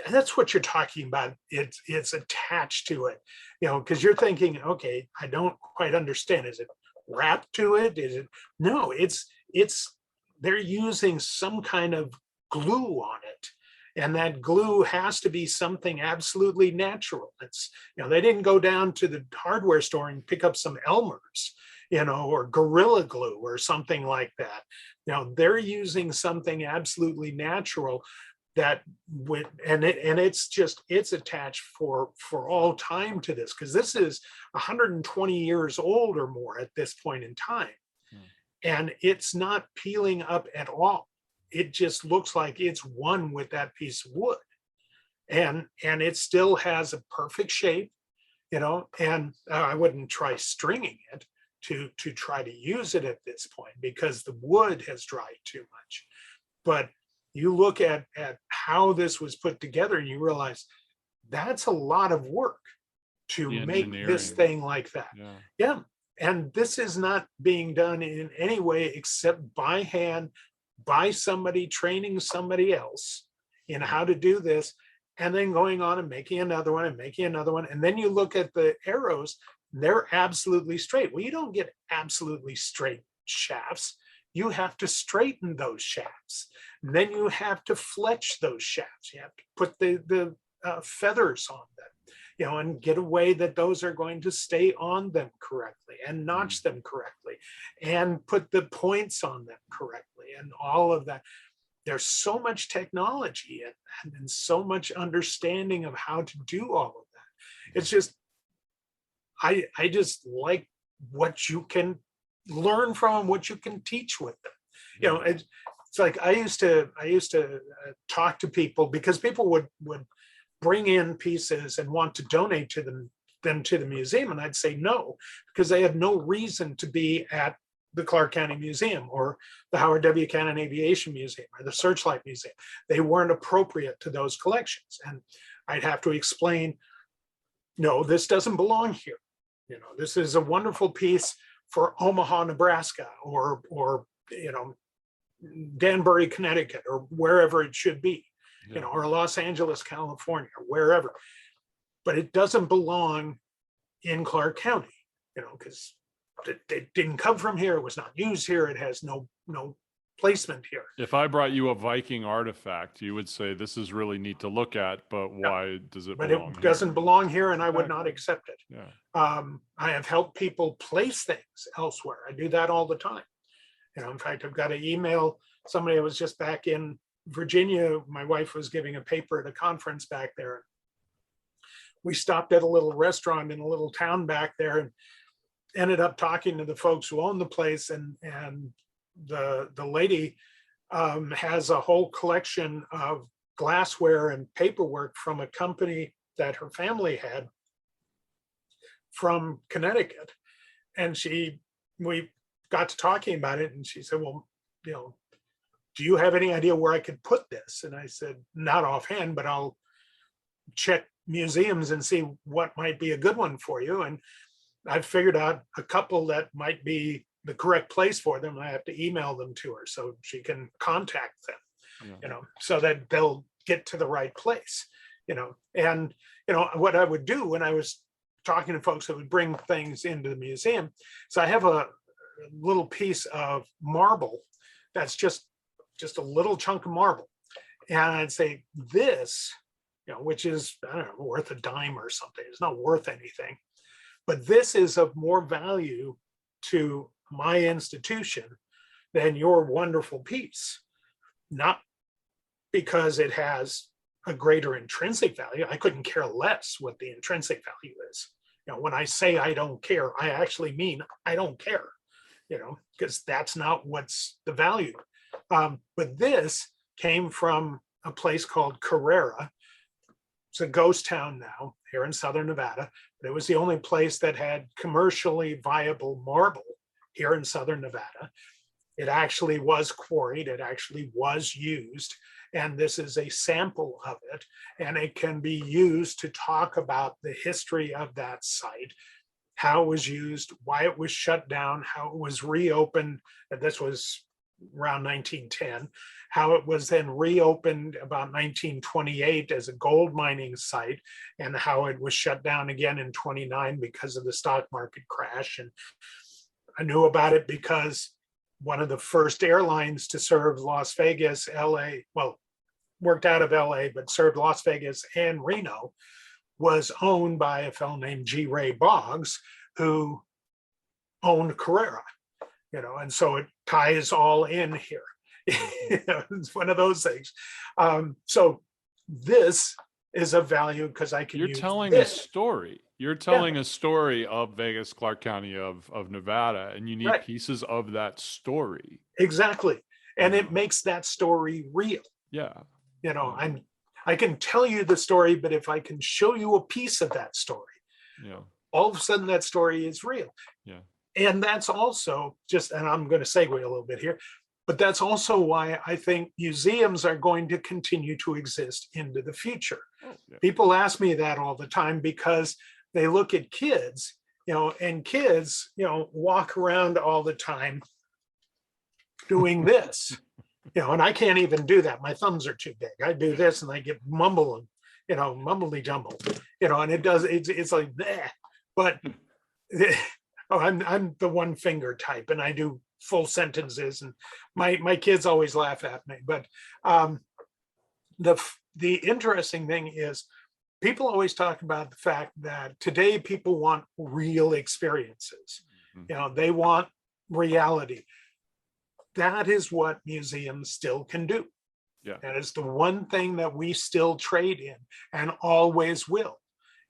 that's what you're talking about. It's attached to it, because you're thinking, okay, I don't quite understand. Is it wrapped to it? Is it? No, it's they're using some kind of glue on it. And that glue has to be something absolutely natural. It's, they didn't go down to the hardware store and pick up some Elmer's, or Gorilla Glue or something like that. They're using something absolutely natural that would, and it's attached for all time to this, because this is 120 years old or more at this point in time. And it's not peeling up at all. It just looks like it's one with that piece of wood, and it still has a perfect shape, and I wouldn't try stringing it to try to use it at this point, because the wood has dried too much. But you look at how this was put together and you realize that's a lot of work to make this thing like that. Yeah. And this is not being done in any way except by hand, by somebody training somebody else in how to do this, and then going on and making another one and making another one. And then you look at the arrows, they're absolutely straight. Well, you don't get absolutely straight shafts. You have to straighten those shafts. And then you have to fletch those shafts. You have to put the feathers on them, and get a way that those are going to stay on them correctly and notch them correctly and put the points on them correctly and all of that. There's so much technology and so much understanding of how to do all of that. It's just, I just like what you can learn from, what you can teach with them. It's like I used to talk to people, because people would bring in pieces and want to donate to them to the museum, and I'd say no, because they had no reason to be at the Clark County Museum or the Howard W. Cannon Aviation Museum or the Searchlight Museum. They weren't appropriate to those collections, and I'd have to explain, no, this doesn't belong here. This is a wonderful piece for Omaha, Nebraska, or Danbury, Connecticut, or wherever it should be. Or Los Angeles, California, or wherever. But it doesn't belong in Clark County, because it didn't come from here. It was not used here. It has no placement here. If I brought you a Viking artifact, you would say, this is really neat to look at, but why does it belong But it doesn't belong here, and I would Exactly. not accept it. Yeah. I have helped people place things elsewhere. I do that all the time. In fact, I've got an email. Somebody was just back in Virginia. My wife was giving a paper at a conference back there. We stopped at a little restaurant in a little town back there and ended up talking to the folks who own the place. And the lady has a whole collection of glassware and paperwork from a company that her family had from Connecticut. And we got to talking about it, and she said, well, do you have any idea where I could put this? And I said, not offhand, but I'll check museums and see what might be a good one for you. And I've figured out a couple that might be the correct place for them. I have to email them to her so she can contact them, so that they'll get to the right place, and, what I would do when I was talking to folks that would bring things into the museum. So I have a little piece of marble that's just a little chunk of marble. And I'd say this, which is, I don't know, worth a dime or something. It's not worth anything. But this is of more value to my institution than your wonderful piece. Not because it has a greater intrinsic value. I couldn't care less what the intrinsic value is. When I say I don't care, I actually mean I don't care, because that's not what's the value. But this came from a place called Carrera. It's a ghost town now here in Southern Nevada, but it was the only place that had commercially viable marble here in Southern Nevada. It actually was quarried, it actually was used, and this is a sample of it, and it can be used to talk about the history of that site, how it was used, why it was shut down, how it was reopened. This was around 1910, how it was then reopened about 1928 as a gold mining site, and how it was shut down again in 29 because of the stock market crash. And I knew about it because one of the first airlines to serve Las Vegas, LA, well, worked out of LA, but served Las Vegas and Reno, was owned by a fellow named G. Ray Boggs, who owned Carrera, and so it ties all in here. It's one of those things. So this is of value because I can. You're telling a story. You're telling a story of Vegas, Clark County, of Nevada, and you need pieces of that story. Exactly, and it makes that story real. Yeah. I can tell you the story, but if I can show you a piece of that story, all of a sudden that story is real. Yeah. And that's also just, and I'm going to segue a little bit here, but that's also why I think museums are going to continue to exist into the future. People ask me that all the time because they look at kids, and kids, walk around all the time doing this. And I can't even do that. My thumbs are too big. I do this and I get mumbling, mumbly jumble, and it's like that. But I'm the one finger type, and I do full sentences, and my kids always laugh at me. But the interesting thing is, people always talk about the fact that today people want real experiences. They want reality. That is what museums still can do. Yeah. And it's the one thing that we still trade in and always will,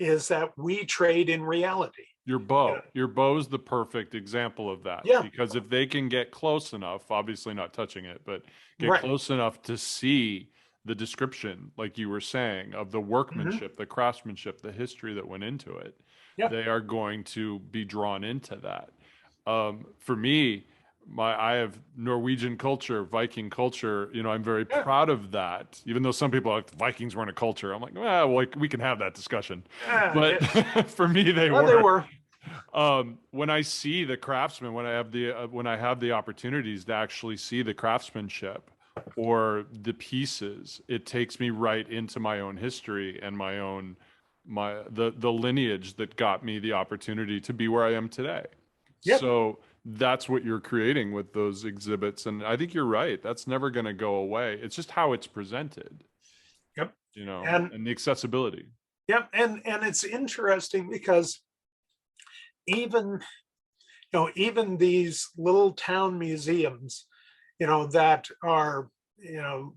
is that we trade in reality. Your bow's the perfect example of that. Yeah. Because if they can get close enough, obviously not touching it, but get close enough to see the description, like you were saying, of the workmanship, the craftsmanship, the history that went into it, they are going to be drawn into that. For me, I have Norwegian culture, Viking culture. I'm very proud of that. Even though some people are like, Vikings weren't a culture, I'm like, well, we can have that discussion. But for me, they were. When I see the craftsmen, when I have the opportunities to actually see the craftsmanship or the pieces, it takes me right into my own history and the lineage that got me the opportunity to be where I am today. Yep. So that's what you're creating with those exhibits. And I think you're right. That's never going to go away. It's just how it's presented. Yep. And the accessibility. Yep. And it's interesting because even these little town museums, that are,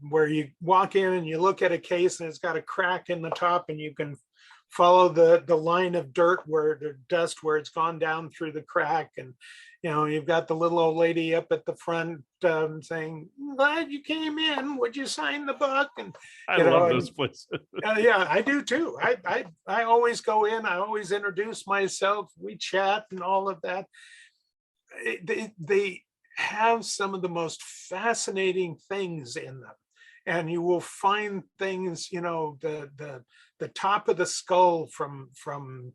where you walk in and you look at a case and it's got a crack in the top and you can follow the line of dirt where it's gone down through the crack. And, you've got the little old lady up at the front saying, glad you came in. Would you sign the book? And I love those places. Yeah, I do too. I always go in. I always introduce myself. We chat and all of that. They have some of the most fascinating things in them. And you will find things, the top of the skull from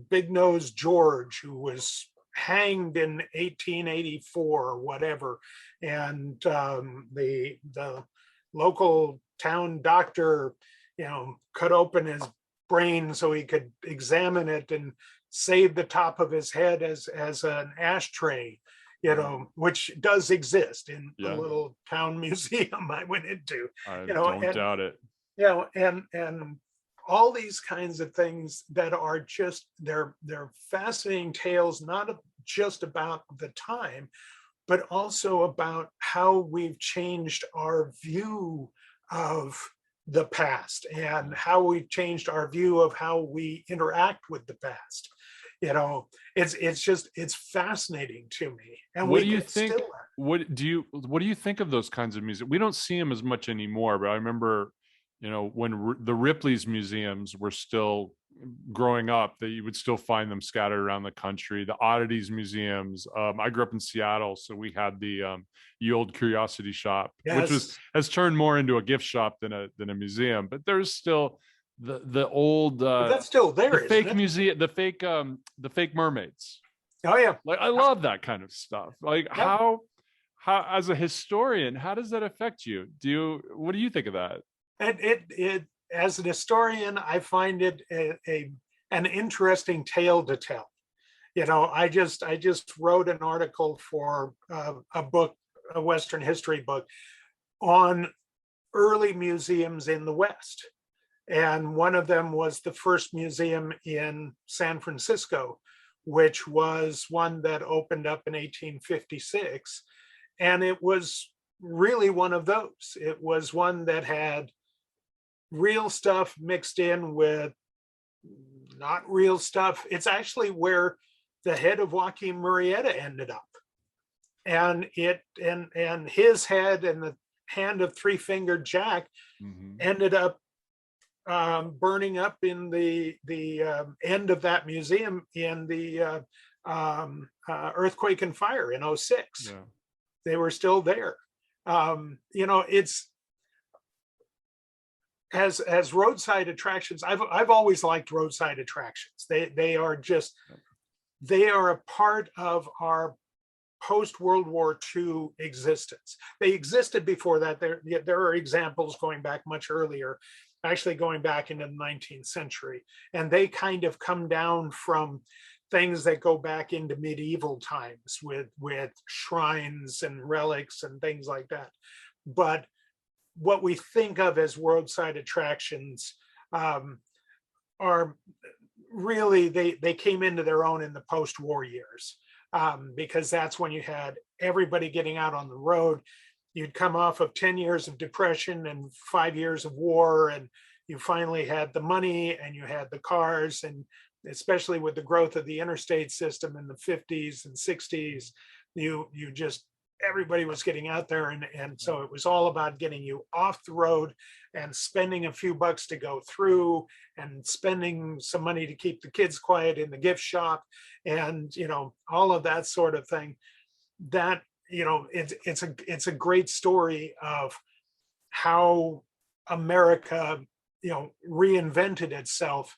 Big Nose George, who was hanged in 1884 or whatever, and the local town doctor, cut open his brain so he could examine it and save the top of his head as an ashtray, which does exist in the little town museum I went into. I don't doubt it. And all these kinds of things that are just, they're fascinating tales, not just about the time, but also about how we've changed our view of the past and how we've changed our view of how we interact with the past. It's fascinating to me. And what do you think? what do you think of those kinds of music? We don't see them as much anymore, but I remember, when the Ripley's museums were still growing up, that you would still find them scattered around the country. The Oddities museums. I grew up in Seattle, so we had the old Curiosity Shop, which Yes. has turned more into a gift shop than a museum. But there's still the old But that's still the there, isn't fake it? museum, the fake mermaids. Oh yeah. Like, I love that kind of stuff. Like, Yep. how as a historian, how does that affect you? What do you think of that? And it as an historian, I find it an interesting tale to tell. I just wrote an article for a book, a Western history book, on early museums in the West. And one of them was the first museum in San Francisco, which was one that opened up in 1856. And it was really one of those. It was one that had real stuff mixed in with not real stuff. It's actually where the head of Joaquin Murrieta ended up. And his head and the hand of Three-Fingered Jack ended up burning up in the end of that museum in the earthquake and fire in '06. Yeah. They were still there. It's as roadside attractions. I've always liked roadside attractions. They are a part of our post World War II existence. They existed before that. There are examples going back much earlier, actually going back into the 19th century, and they kind of come down from things that go back into medieval times with shrines and relics and things like that. But what we think of as roadside attractions are really, they came into their own in the post-war years, because that's when you had everybody getting out on the road. You'd come off of 10 years of depression and 5 years of war, and you finally had the money and you had the cars, and especially with the growth of the interstate system in the 50s and 60s, everybody was getting out there, and so it was all about getting you off the road and spending a few bucks to go through, and spending some money to keep the kids quiet in the gift shop, and all of that sort of thing. That it's a great story of how America reinvented itself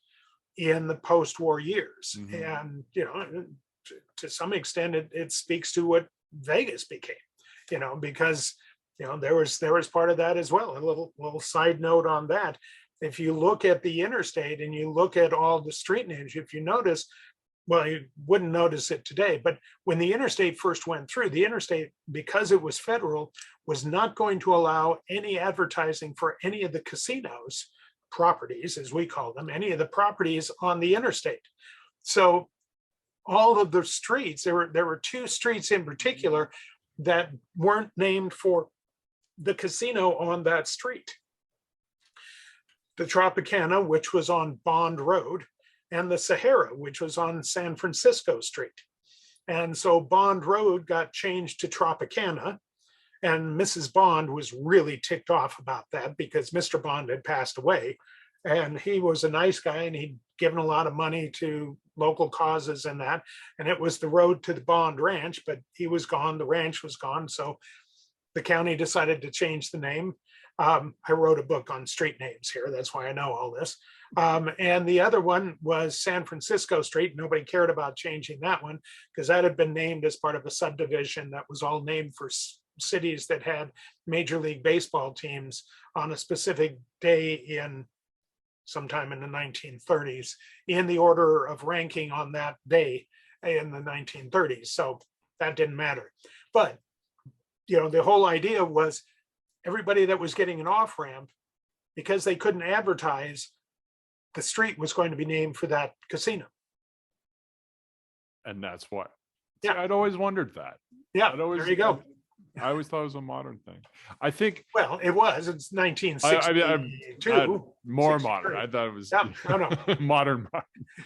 in the post-war years. And to some extent it speaks to what Vegas became, because there was part of that as well. A little side note on that: if you look at the interstate and you look at all the street names, if you notice, well, you wouldn't notice it today, but when the interstate first went through, the interstate, because it was federal, was not going to allow any advertising for any of the casinos properties, as we call them, any of the properties on the interstate. So all of the streets, there were two streets in particular that weren't named for the casino on that street: the Tropicana, which was on Bond Road, and the Sahara, which was on San Francisco Street. And so Bond Road got changed to Tropicana, and Mrs. Bond was really ticked off about that because Mr. Bond had passed away, and he was a nice guy, and he'd given a lot of money to local causes and that, and it was the road to the Bond Ranch, but he was gone, the ranch was gone, so the county decided to change the name. I wrote a book on street names here, that's why I know all this. And the other one was San Francisco Street. Nobody cared about changing that one because that had been named as part of a subdivision that was all named for cities that had Major League Baseball teams on a specific day in sometime in the 1930s, in the order of ranking on that day in the 1930s. So that didn't matter. But, the whole idea was everybody that was getting an off-ramp, because they couldn't advertise, the street was going to be named for that casino. And that's what. Yeah. I'd always wondered that. Yeah, there you go. I always thought it was a modern thing. I think. Well, it was. It's 1962. More modern. I thought it was no. modern.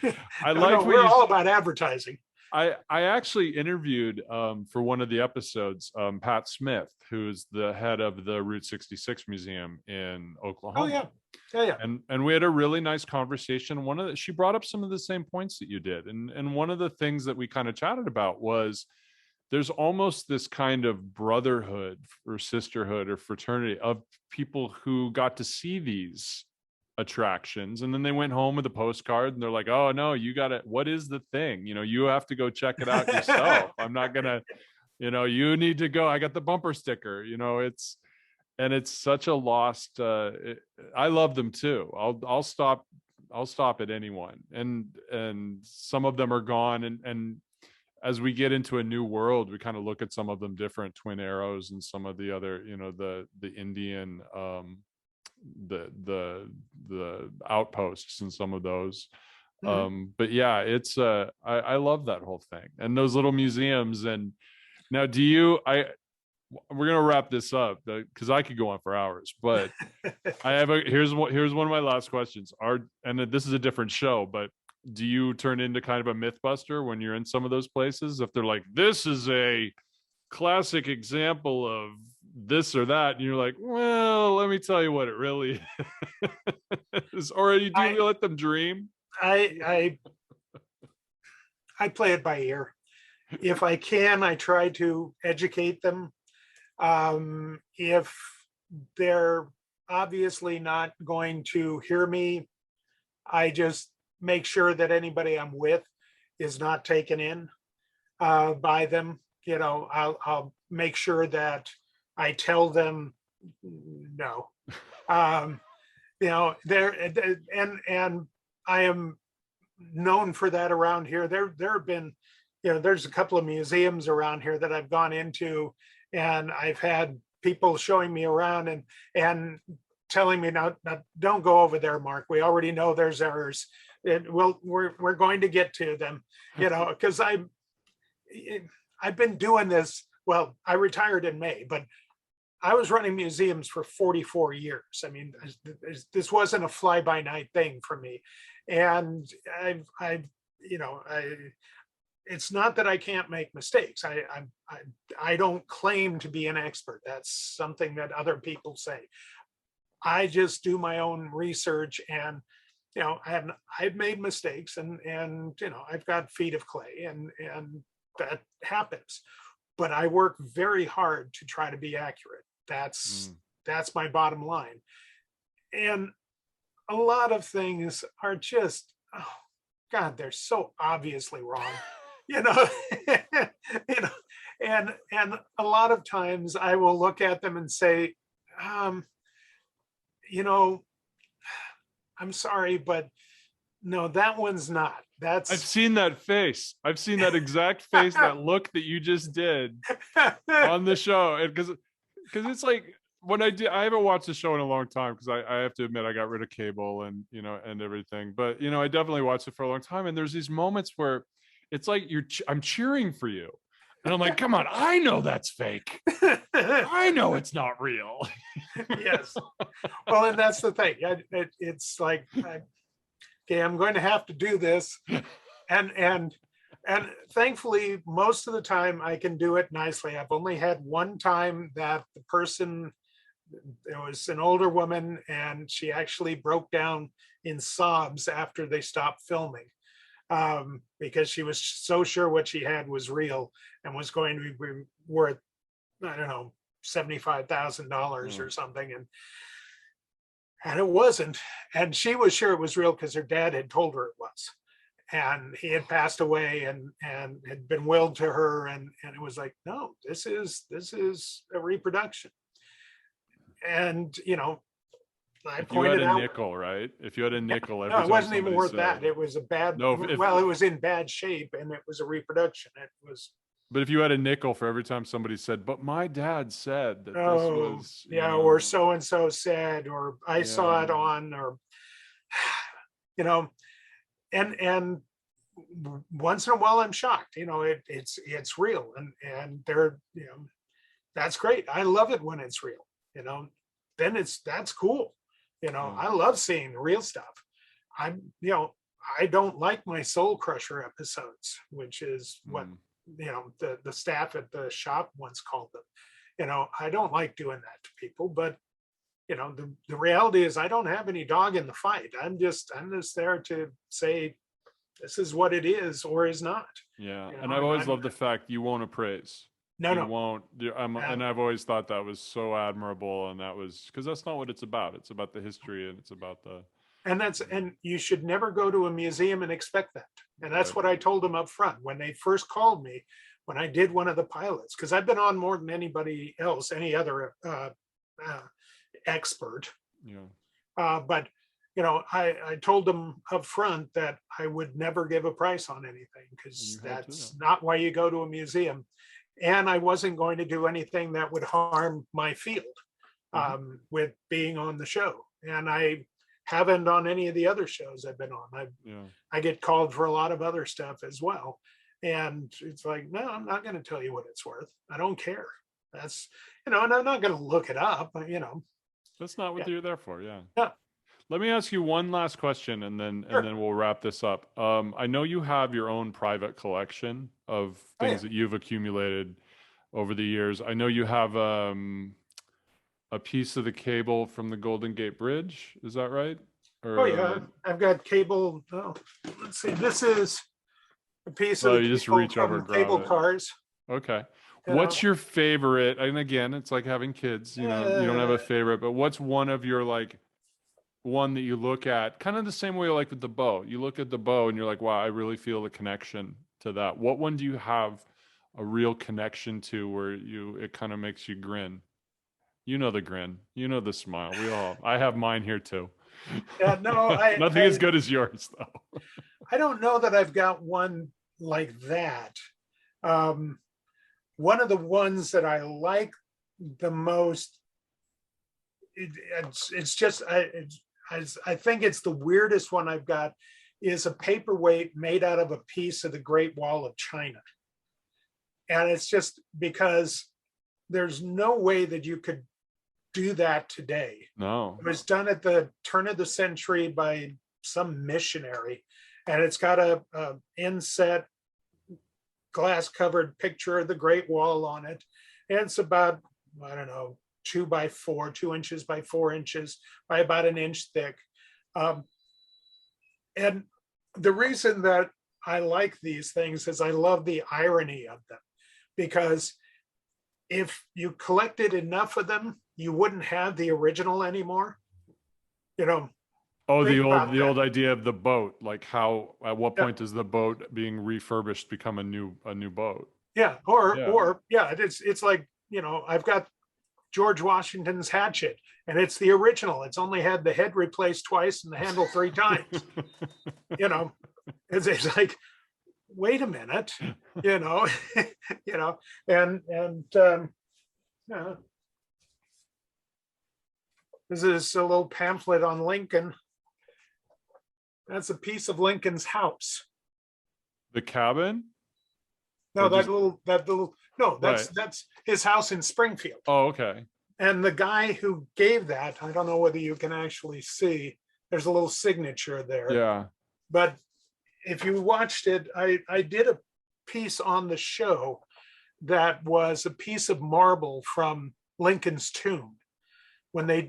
We're all about advertising. I actually interviewed for one of the episodes Pat Smith, who's the head of the Route 66 Museum in Oh Oklahoma. yeah, yeah. And we had a really nice conversation. She brought up some of the same points that you did, and one of the things that we kind of chatted about was there's almost this kind of brotherhood or sisterhood or fraternity of people who got to see these attractions, and then they went home with a postcard and they're like, oh no, you got it, what is the thing, you have to go check it out yourself. I'm not gonna, you need to go, I got the bumper sticker. It's such a lost I love them too. I'll stop at anyone, and some of them are gone, and as we get into a new world, we kind of look at some of them different, Twin Arrows and some of the other, the Indian the outposts and some of those. But yeah, it's I love that whole thing and those little museums. And now we're gonna wrap this up because I could go on for hours, but here's one of my last questions. And this is a different show, but do you turn into kind of a mythbuster when you're in some of those places? If they're like, this is a classic example of this or that, and you're like, well, let me tell you what it really is. Or do you let them dream? I play it by ear. If I can, I try to educate them. If they're obviously not going to hear me, I just make sure that anybody I'm with is not taken in by them. I'll make sure that I tell them no. There and I am known for that around here. There have been, there's a couple of museums around here that I've gone into, and I've had people showing me around and telling me, now don't go over there, Mark. We already know there's errors. We're going to get to them, because I've been doing this. Well, I retired in May, but I was running museums for 44 years. I mean, this wasn't a fly-by-night thing for me. And it's not that I can't make mistakes. I don't claim to be an expert. That's something that other people say. I just do my own research, and I've made mistakes, and I've got feet of clay, and that happens. But I work very hard to try to be accurate. That's my bottom line. And a lot of things are just, oh God, they're so obviously wrong, and a lot of times I will look at them and say, I'm sorry, but no, that one's not. I've seen that face. I've seen that exact face, that look that you just did on the show. Because it's like, when I haven't watched the show in a long time, because I have to admit I got rid of cable and and everything. But I definitely watched it for a long time. And there's these moments where it's like I'm cheering for you. And I'm like, come on, I know that's fake. I know it's not real. Yes. Well, and that's the thing. It's like, okay, I'm going to have to do this. And thankfully, most of the time I can do it nicely. I've only had one time that the person, it was an older woman, and she actually broke down in sobs after they stopped filming, because she was so sure what she had was real and was going to be worth, I don't know, $75,000 or something. And it wasn't. And she was sure it was real because her dad had told her it was. And he had passed away and had been willed to her. And it was like, no, this is a reproduction. And, I pointed out, nickel, right? If you had a nickel, every no, it wasn't even worth said, that. It was a bad, no, it was in bad shape, and it was a reproduction. It was. But if you had a nickel for every time somebody said, but my dad said that this was, or so-and-so said, or I saw it on, or, and once in a while I'm shocked, it's real. And they're, that's great. I love it when it's real, then that's cool. I love seeing real stuff. I don't like my soul crusher episodes, which is what, Mm. the staff at the shop once called them. I don't like doing that to people, but the reality is I don't have any dog in the fight. I'm just there to say this is what it is or is not. Yeah, You know, and I've and always I'm loved the fact you won't appraise. no, You no. won't. And I've always thought that was so admirable, and that was because that's not what it's about. It's about the history, and it's about the And you should never go to a museum and expect that. And that's right. what I told them up front when they first called me, when I did one of the pilots, because I've been on more than anybody else, any other expert. Yeah, But I told them up front that I would never give a price on anything, and because you had to. that's not why you go to a museum. And I wasn't going to do anything that would harm my field with being on the show. And I haven't on any of the other shows I've been on. Yeah. I get called for a lot of other stuff as well. And it's like, no, I'm not going to tell you what it's worth. I don't care. That's, and I'm not going to look it up, That's not what yeah, you're there for. Yeah. yeah, Let me ask you one last question, and then sure. we'll wrap this up. I know you have your own private collection of Oh, yeah. things that you've accumulated over the years. I know you have a piece of the cable from the Golden Gate Bridge. Is that right? Oh, Or yeah. I've got cable. Oh, let's see. This is a piece of well, the you just cable reach over from and grab cable it. cars. Okay. You know, What's your favorite? And again, it's like having kids. You don't have uh, a favorite, but what's one of your like one that you look at kind of the same way like with the bow. You look at the bow and you're like, wow, I really feel the connection to that. What one do you have a real connection to where it kind of makes you grin? You know the grin, you know the smile. I have mine here too. yeah, no, Nothing as good as yours though. I don't know that I've got one like that. Um, One of the ones that I like the most, it's just I think it's the weirdest one I've got, is a paperweight made out of a piece of the Great Wall of China. And it's just because there's no way that you could do that today. No. It was done at the turn of the century by some missionary, and it's got a inset glass covered picture of the Great Wall on it. And it's about, I don't know, 2 inches by 4 inches by about an inch thick. And the reason that I like these things is I love the irony of them, because if you collected enough of them, you wouldn't have the original anymore. You know, Oh, think about the that. old idea of the boat, like how at what Yeah, point does the boat being refurbished become a new boat? yeah, Yeah. or yeah, it's like, I've got George Washington's hatchet, and it's the original. It's only had the head replaced twice and the handle 3 times. You know, it's like, wait a minute, you know, and uh, this is a little pamphlet on Lincoln. That's a piece of Lincoln's house. The cabin? No, Or just no, right. that's his house in Springfield. Oh, okay. And the guy who gave that, I don't know whether you can actually see, there's a little signature there. Yeah. But if you watched it, I did a piece on the show that was a piece of marble from Lincoln's tomb. When they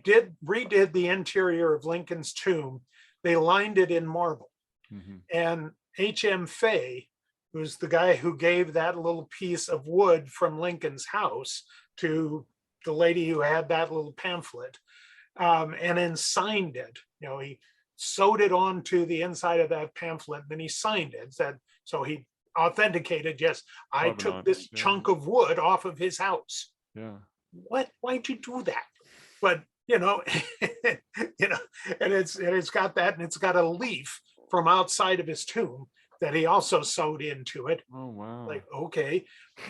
redid the interior of Lincoln's tomb, they lined it in marble. Mm-hmm. And H.M. Fay, who's the guy who gave that little piece of wood from Lincoln's house to the lady who had that little pamphlet, and then signed it. He sewed it onto the inside of that pamphlet, and then he signed it. So he authenticated, yes, I took this chunk of wood off of his house. Yeah. Why'd you do that? But and it's got that, and it's got a leaf from outside of his tomb that he also sewed into it. Oh, wow. Like, okay,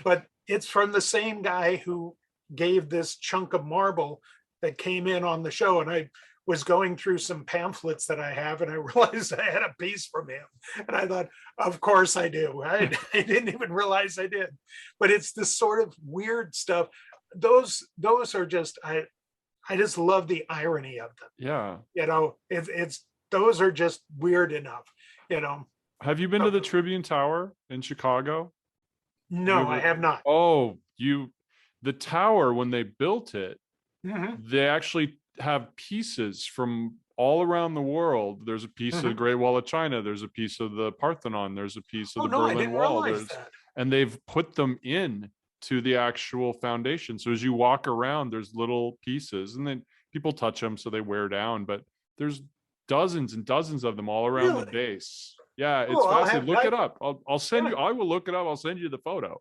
but it's from the same guy who gave this chunk of marble that came in on the show. And I was going through some pamphlets that I have, and I realized I had a piece from him. And I thought, of course I do. I didn't even realize I did. But it's this sort of weird stuff. Those are just, I just love the irony of them. Yeah. It's those are just weird enough. you know. Have you been to the Tribune Tower in Chicago? No, I have not. Oh, the tower, when they built it, Mhm. they actually have pieces from all around the world. There's a piece of the Great Wall of China. There's a piece of the Parthenon. There's a piece of Oh the no, I Berlin didn't Wall. realize that. And they've put them in to the actual foundation. So as you walk around, there's little pieces, and then people touch them so they wear down. But there's dozens and dozens of them all around the Really? base. Yeah, it's Oh, fascinating. Look it up. I'll send you. I will look it up. I'll send you the photo.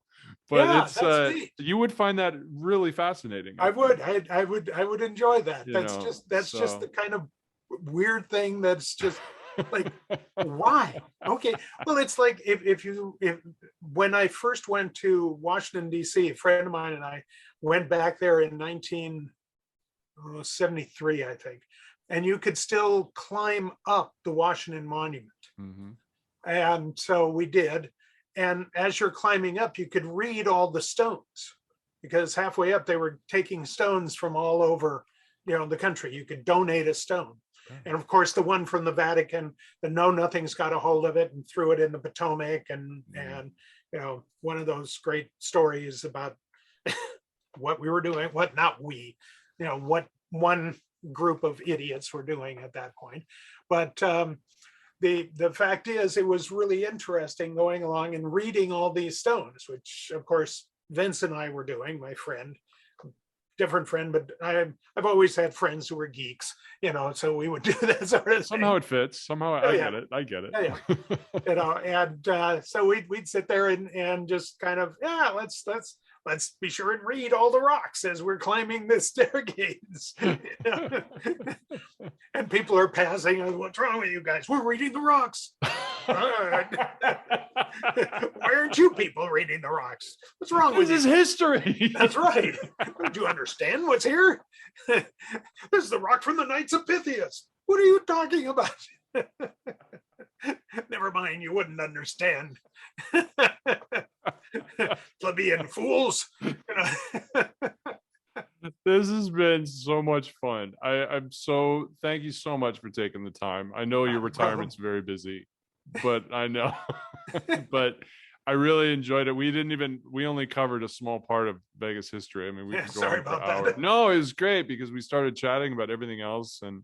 But yeah, it's that's neat. you would find that really fascinating. I would. I would enjoy that. That's just the kind of weird thing that's just like, why? Okay. Well, it's like if when I first went to Washington, D.C., a friend of mine and I went back there in 1973, I think, and you could still climb up the Washington Monument. And so we did. And as you're climbing up, you could read all the stones, because halfway up they were taking stones from all over, the country. You could donate a stone. And of course, the one from the Vatican, the Know Nothing's got a hold of it and threw it in the Potomac. And one of those great stories about what we were doing, what one group of idiots were doing at that point. But the fact is, it was really interesting going along and reading all these stones, which of course Vince and I were doing, my friend, different friend, but I've always had friends who were geeks, so we would do that sort of thing. Somehow it fits. Somehow I get it. Yeah. And so we'd sit there and just kind of, let's be sure and read all the rocks as we're climbing this staircase. And people are passing. What's wrong with you guys? We're reading the rocks. Why aren't you people reading the rocks? What's wrong with you? This is history. That's right. Do you understand what's here? This is the rock from the Knights of Pythias. What are you talking about? Never mind, you wouldn't understand. Plebeian fools. This has been so much fun. Thank you so much for taking the time. I know your retirement's very busy, but I know, but I really enjoyed it. We only covered a small part of Vegas history. I mean, we could go on for hours. No, it was great because we started chatting about everything else, and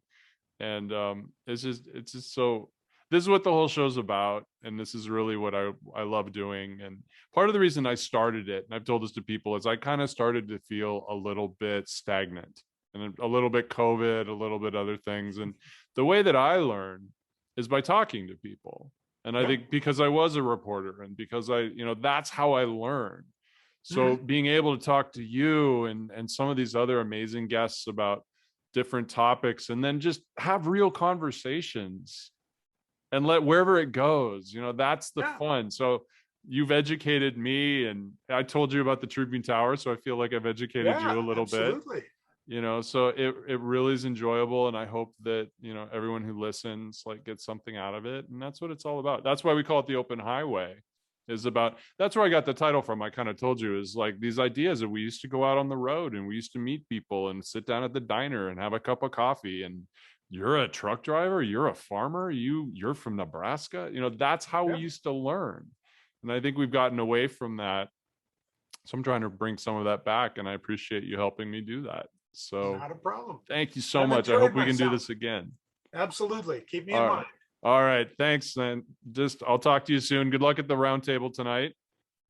it's just so, this is what the whole show's about, and this is really what I love doing. And part of the reason I started it, and I've told this to people, is I kind of started to feel a little bit stagnant, and a little bit COVID, a little bit other things. And the way that I learn is by talking to people. And I think because I was a reporter, and because that's how I learn. So being able to talk to you and some of these other amazing guests about different topics, and then just have real conversations and let wherever it goes, that's the fun. So you've educated me, and I told you about the Tribune Tower, so I feel like I've educated you a little bit. So it really is enjoyable, and I hope that everyone who listens gets something out of it. And that's what it's all about. That's why we call it the Open Highway. That's where I got the title from. I kind of told you, is these ideas that we used to go out on the road, and we used to meet people and sit down at the diner and have a cup of coffee. And you're a truck driver, you're a farmer, you're from Nebraska. That's how we used to learn. And I think we've gotten away from that. So I'm trying to bring some of that back, and I appreciate you helping me do that. So not a problem. Thank you so much. I hope we can do this again. Absolutely. Keep me in mind. All right. Thanks. And I'll talk to you soon. Good luck at the round table tonight.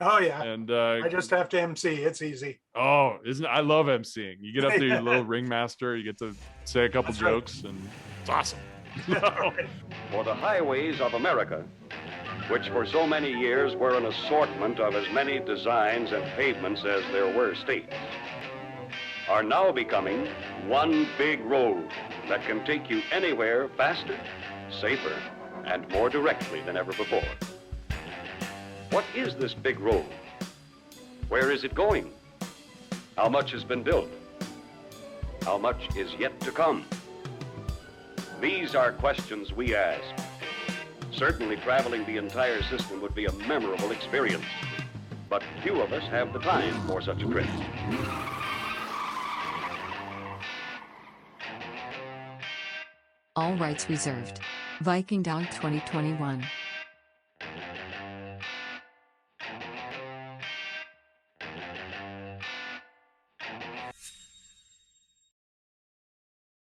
Oh yeah. And I just have to MC. It's easy. Oh, I love MCing. You get up there, your little ringmaster, you get to say a couple jokes, and it's awesome. For the highways of America, which for so many years were an assortment of as many designs and pavements as there were states, are now becoming one big road that can take you anywhere faster, safer, and more directly than ever before. What is this big road? Where is it going? How much has been built? How much is yet to come? These are questions we ask. Certainly traveling the entire system would be a memorable experience, but few of us have the time for such a trip. All rights reserved. Viking Dog 2021.